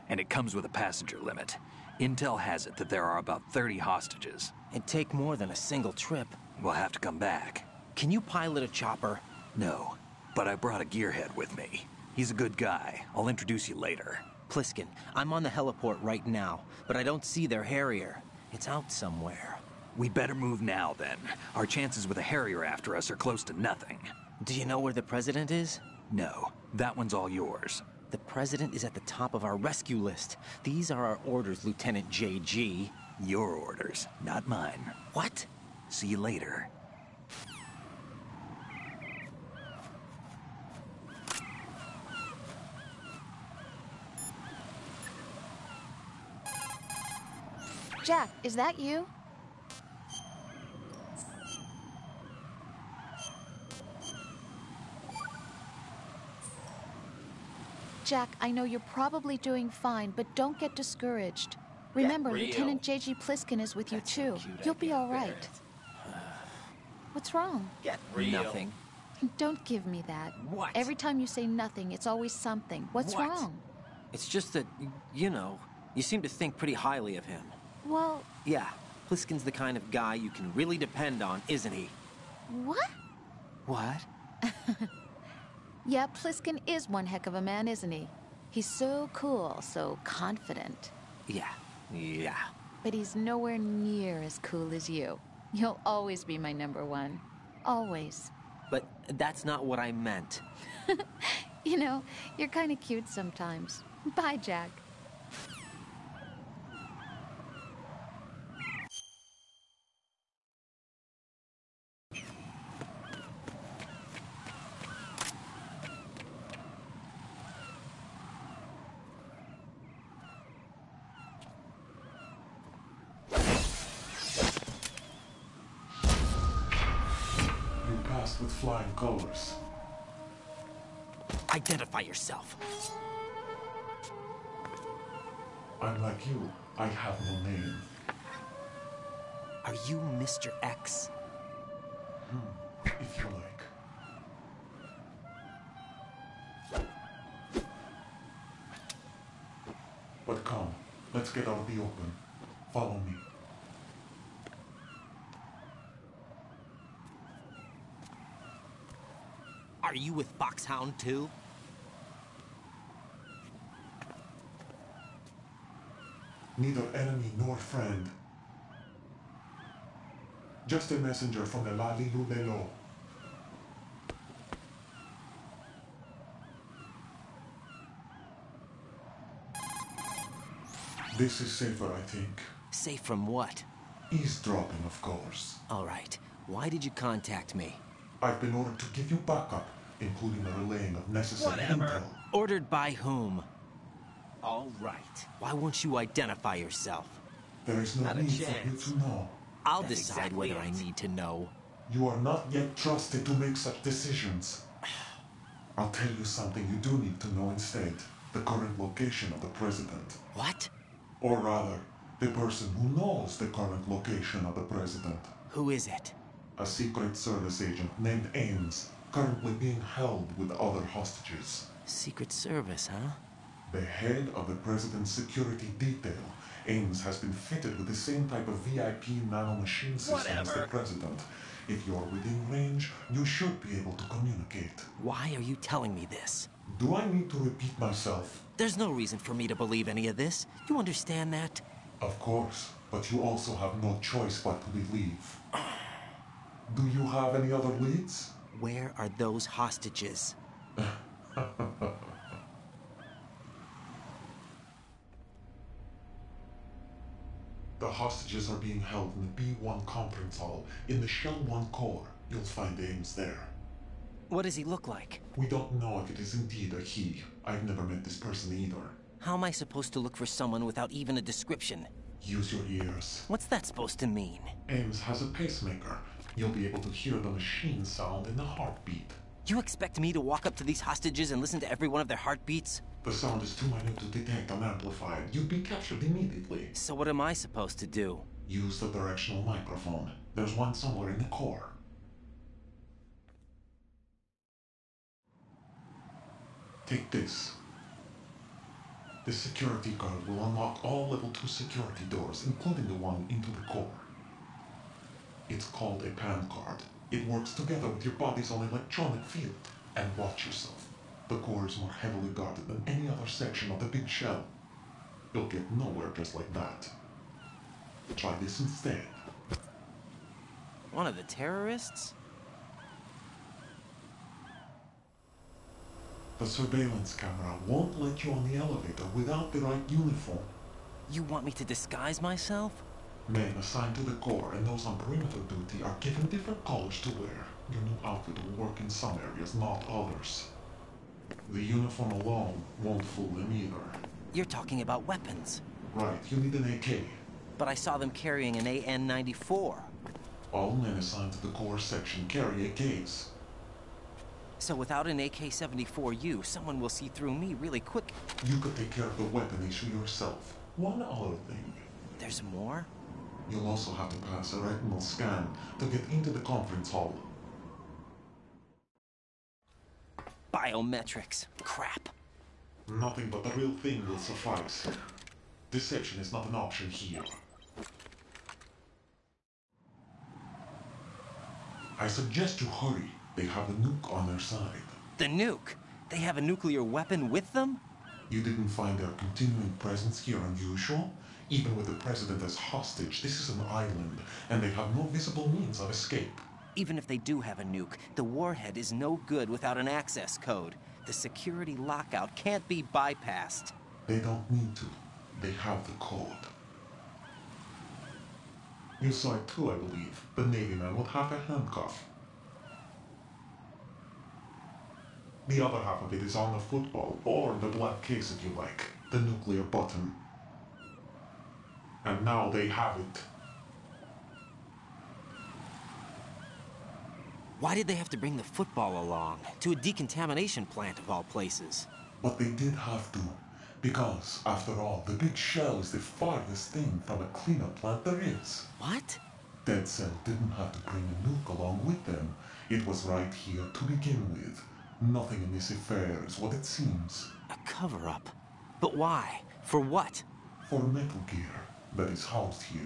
And it comes with a passenger limit. Intel has it that there are about 30 hostages. It'd take more than a single trip. We'll have to come back. Can you pilot a chopper? No, but I brought a gearhead with me. He's a good guy. I'll introduce you later. Pliskin, I'm on the heliport right now, but I don't see their Harrier. It's out somewhere. We'd better move now, then. Our chances with a Harrier after us are close to nothing. Do you know where the president is? No, that one's all yours. The president is at the top of our rescue list. These are our orders, Lieutenant JG. Your orders, not mine. What? See you later. Jack, is that you? Jack, I know you're probably doing fine, but don't get discouraged. Remember, Lieutenant J.G. Pliskin is with you too. You'll be all right. What's wrong? Get real. Nothing. Don't give me that. What? Every time you say nothing, it's always something. What's wrong? It's just that, you know, you seem to think pretty highly of him. Well... Yeah, Pliskin's the kind of guy you can really depend on, isn't he? What? What? Yeah, Pliskin is one heck of a man, isn't he? He's so cool, so confident. Yeah. But he's nowhere near as cool as you. You'll always be my number one. Always. But that's not what I meant. You know, you're kind of cute sometimes. Bye, Jack. With flying colors. Identify yourself. I'm like you. I have no name. Are you Mr. X? If you like. But come, let's get out of the open. Follow me. Are you with Foxhound too? Neither enemy nor friend. Just a messenger from the Lalilu Lelo. This is safer, I think. Safe from what? Eavesdropping, of course. All right. Why did you contact me? I've been ordered to give you backup, including the relaying of necessary intel. Ordered by whom? All right. Why won't you identify yourself? There is no need for you to know. I'll decide whether I need to know. You are not yet trusted to make such decisions. I'll tell you something you do need to know instead. The current location of the president. What? Or rather, the person who knows the current location of the president. Who is it? A Secret Service agent named Ames, currently being held with other hostages. Secret Service, huh? The head of the president's security detail, Ames, has been fitted with the same type of VIP nanomachine system as the president. If you're within range, you should be able to communicate. Why are you telling me this? Do I need to repeat myself? There's no reason for me to believe any of this. You understand that? Of course, but you also have no choice but to believe. Do you have any other leads? Where are those hostages? The hostages are being held in the B1 conference hall in the Shell 1 core. You'll find Ames there. What does he look like? We don't know if it is indeed a he. I've never met this person either. How am I supposed to look for someone without even a description? Use your ears. What's that supposed to mean? Ames has a pacemaker. You'll be able to hear the machine sound in the heartbeat. You expect me to walk up to these hostages and listen to every one of their heartbeats? The sound is too minute to detect and amplify it. You'd be captured immediately. So what am I supposed to do? Use the directional microphone. There's one somewhere in the core. Take this. The security card will unlock all level 2 security doors, including the one into the core. It's called a PAN card. It works together with your body's own electronic field. And watch yourself. The core is more heavily guarded than any other section of the big shell. You'll get nowhere just like that. Try this instead. One of the terrorists? The surveillance camera won't let you on the elevator without the right uniform. You want me to disguise myself? Men assigned to the core and those on perimeter duty are given different colors to wear. Your new outfit will work in some areas, not others. The uniform alone won't fool them either. You're talking about weapons. Right, you need an AK. But I saw them carrying an AN-94. All men assigned to the core section carry AKs. So without an AK-74U, someone will see through me really quick. You could take care of the weapon issue yourself. One other thing. There's more? You'll also have to pass a retinal scan to get into the conference hall. Biometrics. Crap. Nothing but the real thing will suffice. Deception is not an option here. I suggest you hurry. They have the nuke on their side. The nuke? They have a nuclear weapon with them? You didn't find their continuing presence here unusual? Even with the president as hostage, this is an island, and they have no visible means of escape. Even if they do have a nuke, the warhead is no good without an access code. The security lockout can't be bypassed. They don't need to. They have the code. You saw it too, I believe. The Navy man with half a handcuff. The other half of it is on the football, or the black case if you like. The nuclear button. And now they have it. Why did they have to bring the football along? To a decontamination plant of all places. But they did have to. Because, after all, the big shell is the farthest thing from a cleanup plant there is. What? Dead Cell didn't have to bring a nuke along with them. It was right here to begin with. Nothing in this affair is what it seems. A cover-up? But why? For what? For Metal Gear that is housed here.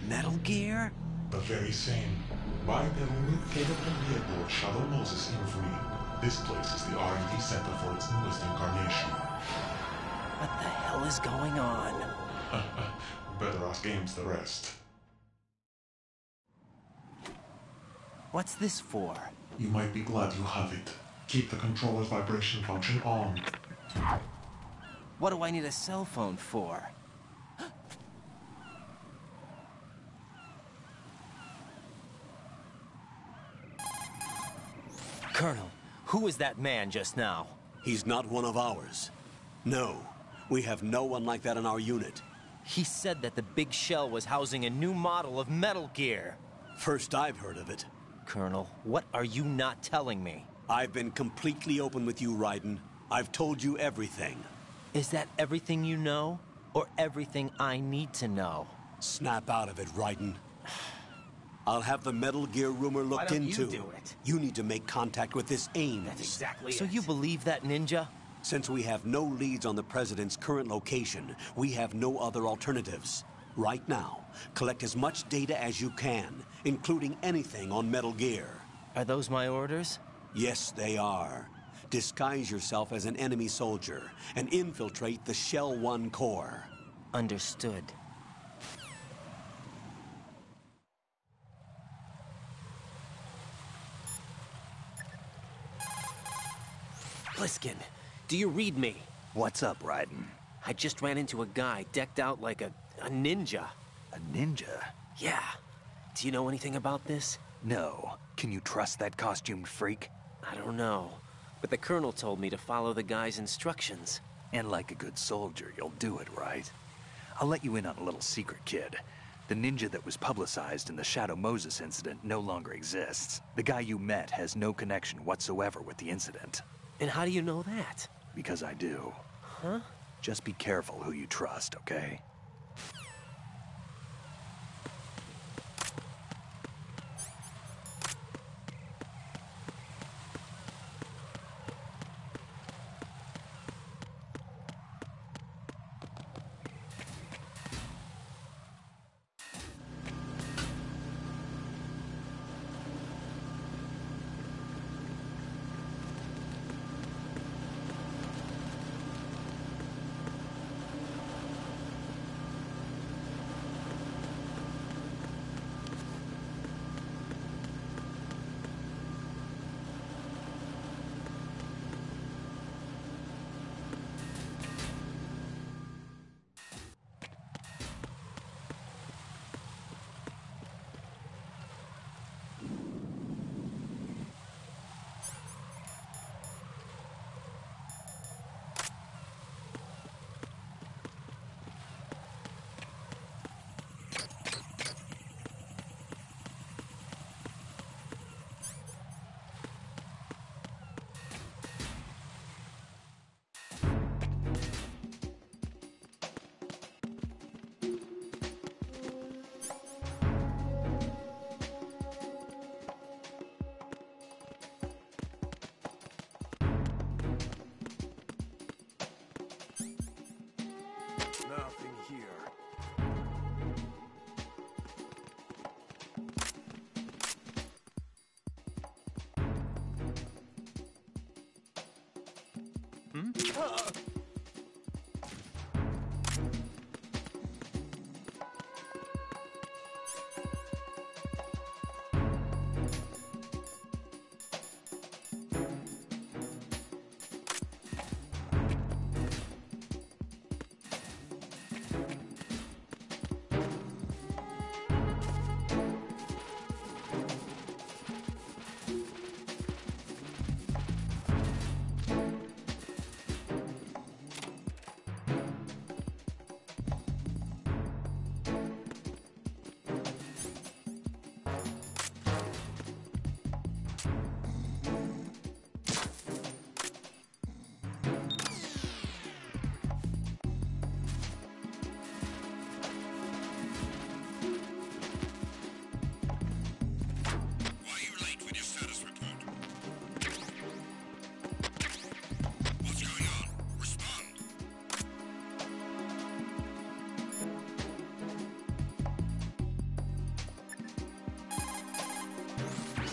Metal Gear? The very same. Bipedal nuke-capable vehicle of Shadow Moses infamy. This place is the R&D center for its newest incarnation. What the hell is going on? Better ask Ames the rest. What's this for? You might be glad you have it. Keep the controller's vibration function on. What do I need a cell phone for? Colonel, who was that man just now? He's not one of ours. No, we have no one like that in our unit. He said that the big shell was housing a new model of Metal Gear. First I've heard of it. Colonel, what are you not telling me? I've been completely open with you, Raiden. I've told you everything. Is that everything you know? Or everything I need to know? Snap out of it, Raiden. I'll have the Metal Gear rumor looked into. Why don't you do it? You need to make contact with this Ames. That's exactly it. So you believe that ninja? Since we have no leads on the President's current location, we have no other alternatives. Right now, collect as much data as you can, including anything on Metal Gear. Are those my orders? Yes, they are. Disguise yourself as an enemy soldier and infiltrate the Shell 1 core. Understood. Pliskin, do you read me? What's up, Raiden? I just ran into a guy decked out like a ninja. A ninja? Yeah. Do you know anything about this? No. Can you trust that costumed freak? I don't know. But the Colonel told me to follow the guy's instructions. And like a good soldier, you'll do it, right? I'll let you in on a little secret, kid. The ninja that was publicized in the Shadow Moses incident no longer exists. The guy you met has no connection whatsoever with the incident. And how do you know that? Because I do. Huh? Just be careful who you trust, okay?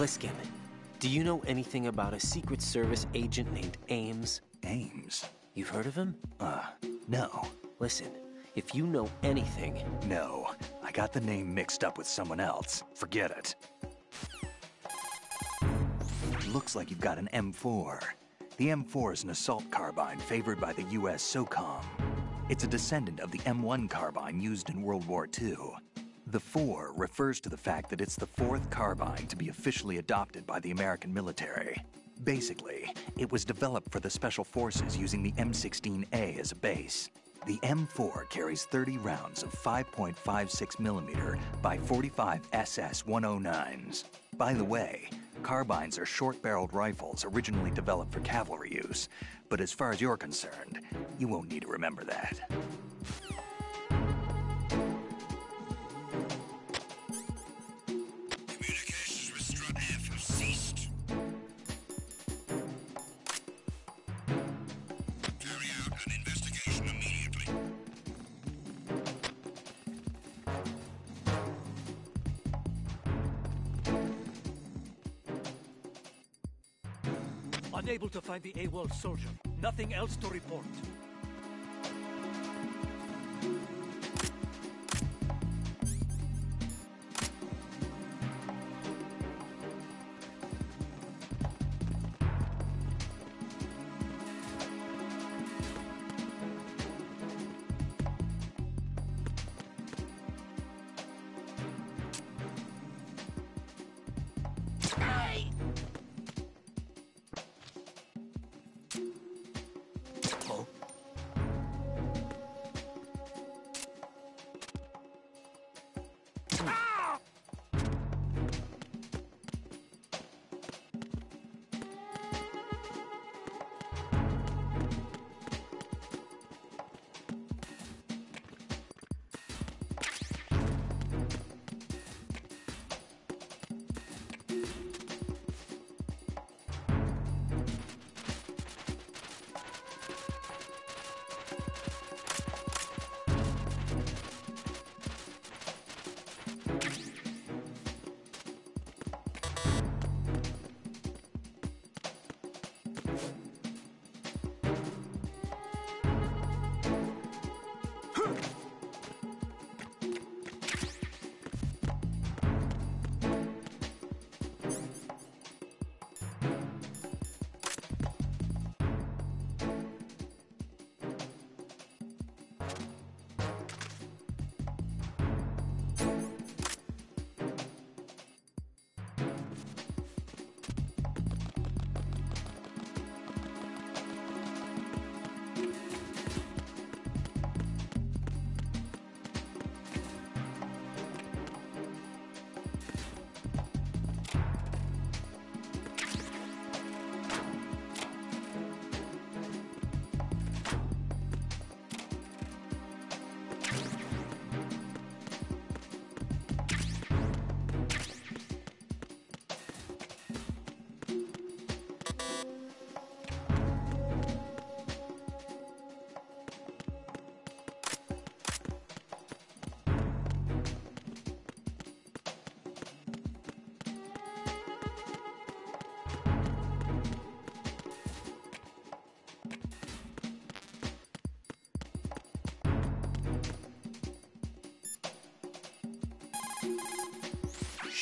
Pliskin, do you know anything about a Secret Service agent named Ames? Ames? You've heard of him? No. Listen, if you know anything... No. I got the name mixed up with someone else. Forget it. Looks like you've got an M4. The M4 is an assault carbine favored by the U.S. SOCOM. It's a descendant of the M1 carbine used in World War II. The 4 refers to the fact that it's the 4th carbine to be officially adopted by the American military. Basically, it was developed for the Special Forces using the M16A as a base. The M4 carries 30 rounds of 5.56mm by 45 SS-109s. By the way, carbines are short-barreled rifles originally developed for cavalry use, but as far as you're concerned, you won't need to remember that. Communications with Strut F have ceased. Carry out an investigation immediately. Unable to find the AWOL soldier. Nothing else to report.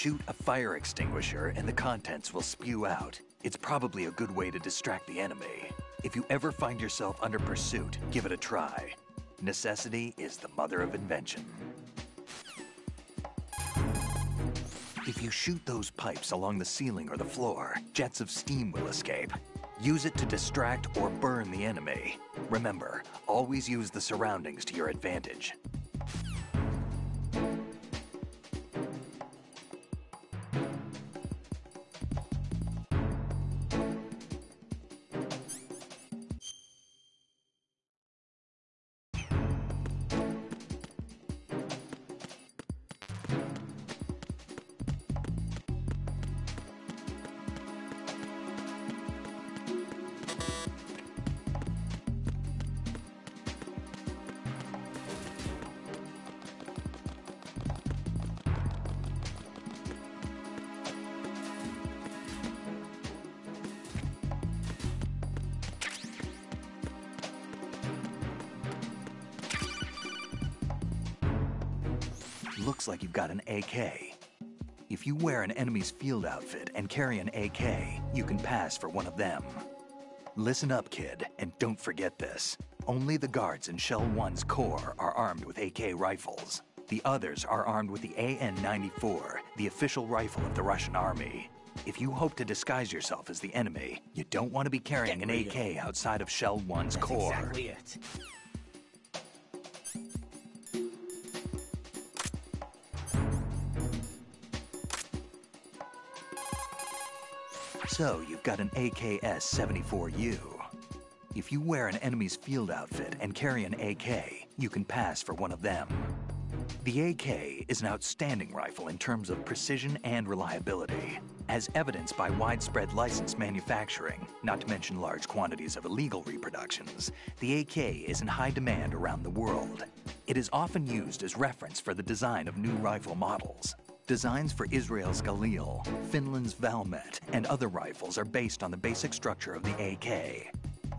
Shoot a fire extinguisher and the contents will spew out. It's probably a good way to distract the enemy. If you ever find yourself under pursuit, give it a try. Necessity is the mother of invention. If you shoot those pipes along the ceiling or the floor, jets of steam will escape. Use it to distract or burn the enemy. Remember, always use the surroundings to your advantage. Looks like you've got an AK. If you wear an enemy's field outfit and carry an AK, you can pass for one of them. Listen up, kid, and don't forget this. Only the guards in Shell 1's Corps are armed with AK rifles. The others are armed with the AN-94, the official rifle of the Russian army. If you hope to disguise yourself as the enemy, you don't want to be carrying an AK outside of Shell 1's Corps. That's exactly it. So, you've got an AKS-74U. If you wear an enemy's field outfit and carry an AK, you can pass for one of them. The AK is an outstanding rifle in terms of precision and reliability. As evidenced by widespread licensed manufacturing, not to mention large quantities of illegal reproductions, the AK is in high demand around the world. It is often used as reference for the design of new rifle models. Designs for Israel's Galil, Finland's Valmet, and other rifles are based on the basic structure of the AK.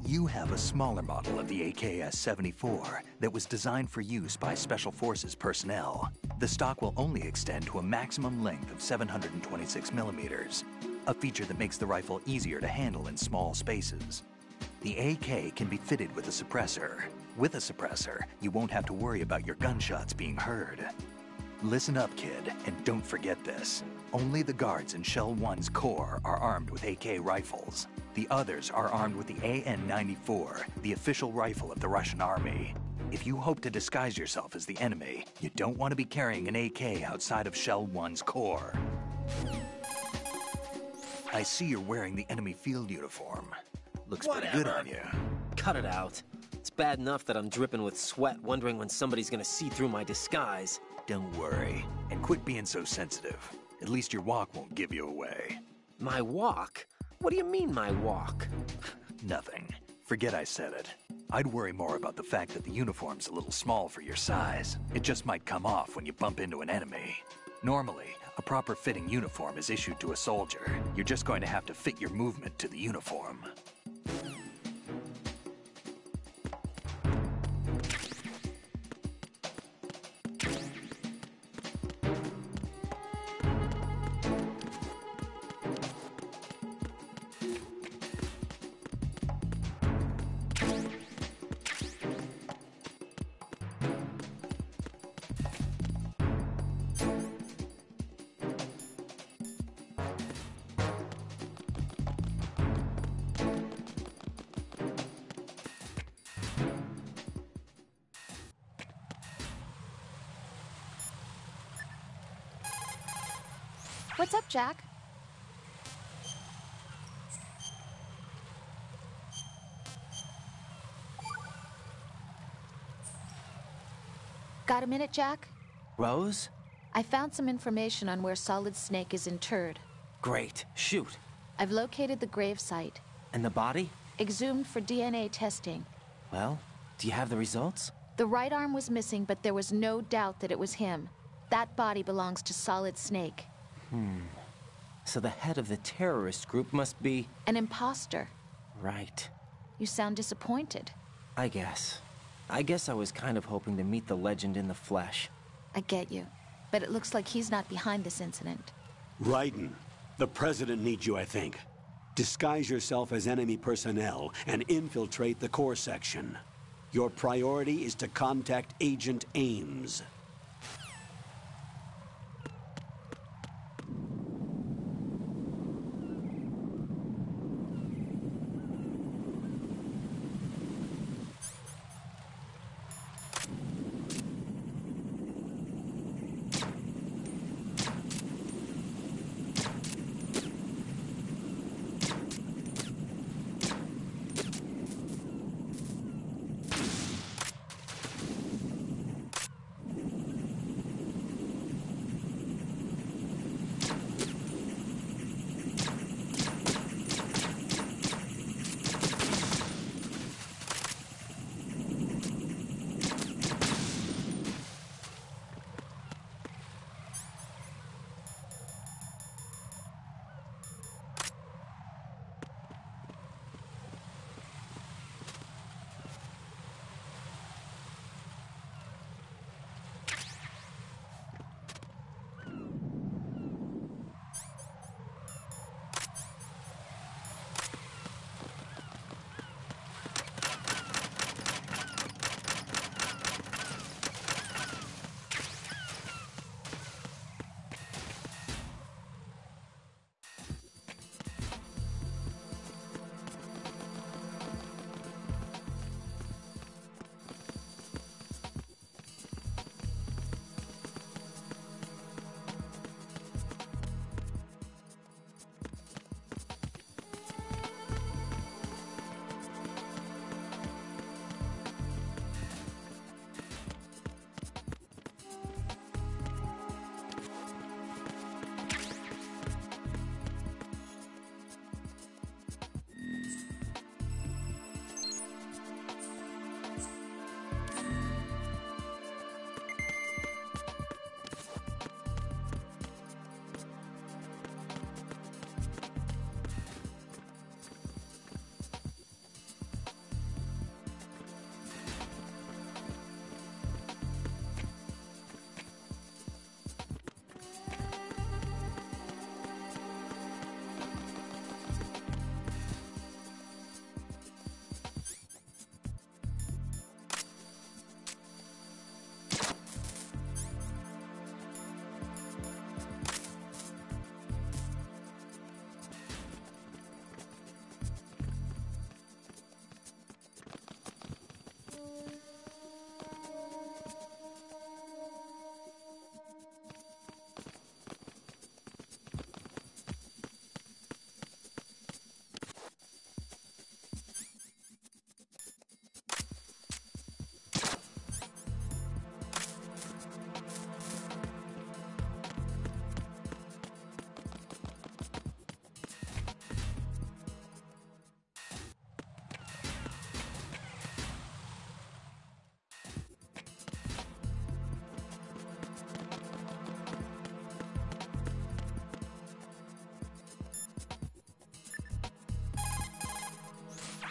You have a smaller model of the AKS-74 that was designed for use by Special Forces personnel. The stock will only extend to a maximum length of 726 millimeters, a feature that makes the rifle easier to handle in small spaces. The AK can be fitted with a suppressor. With a suppressor, you won't have to worry about your gunshots being heard. Listen up, kid, and don't forget this. Only the guards in Shell 1's Corps are armed with AK rifles. The others are armed with the AN-94, the official rifle of the Russian army. If you hope to disguise yourself as the enemy, you don't want to be carrying an AK outside of Shell 1's Corps. I see you're wearing the enemy field uniform. Looks pretty good on you. Cut it out. It's bad enough that I'm dripping with sweat, wondering when somebody's gonna see through my disguise. Don't worry, and quit being so sensitive. At least your walk won't give you away. My walk? What do you mean, my walk? Nothing. Forget I said it. I'd worry more about the fact that the uniform's a little small for your size. It just might come off when you bump into an enemy. Normally, a proper fitting uniform is issued to a soldier. You're just going to have to fit your movement to the uniform. What's up, Jack? Got a minute, Jack? Rose? I found some information on where Solid Snake is interred. Great. Shoot. I've located the grave site. And the body? Exhumed for DNA testing. Well, do you have the results? The right arm was missing, but there was no doubt that it was him. That body belongs to Solid Snake. So the head of the terrorist group must be... An imposter. Right. You sound disappointed. I guess I was kind of hoping to meet the legend in the flesh. I get you. But it looks like he's not behind this incident. Raiden, the President needs you, I think. Disguise yourself as enemy personnel and infiltrate the core section. Your priority is to contact Agent Ames.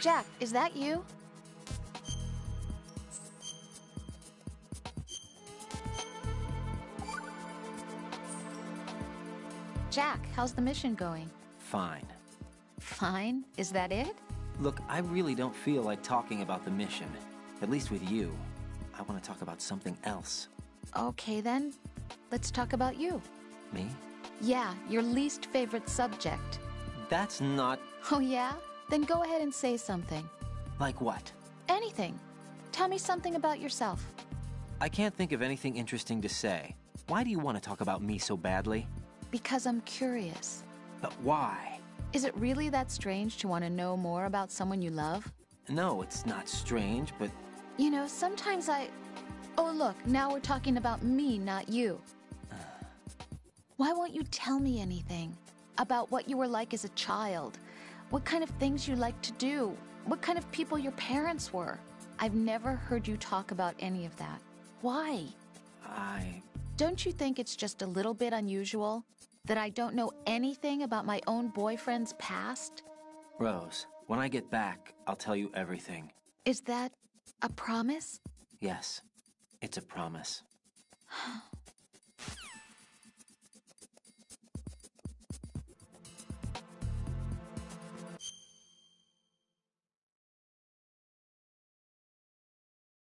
Jack, is that you? Jack, how's the mission going? Fine. Fine? Is that it? Look, I really don't feel like talking about the mission. At least with you. I want to talk about something else. Okay then, let's talk about you. Me? Yeah, your least favorite subject. That's not... Oh yeah? Then go ahead and say something. Like what? Anything. Tell me something about yourself. I can't think of anything interesting to say. Why do you want to talk about me so badly? Because I'm curious. But why? Is it really that strange to want to know more about someone you love? No, it's not strange, but... You know, sometimes Oh, look, now we're talking about me, not you. Why won't you tell me anything? About what you were like as a child? What kind of things you liked to do? What kind of people your parents were? I've never heard you talk about any of that. Why? Don't you think it's just a little bit unusual that I don't know anything about my own boyfriend's past? Rose, when I get back, I'll tell you everything. Is that a promise? Yes, it's a promise.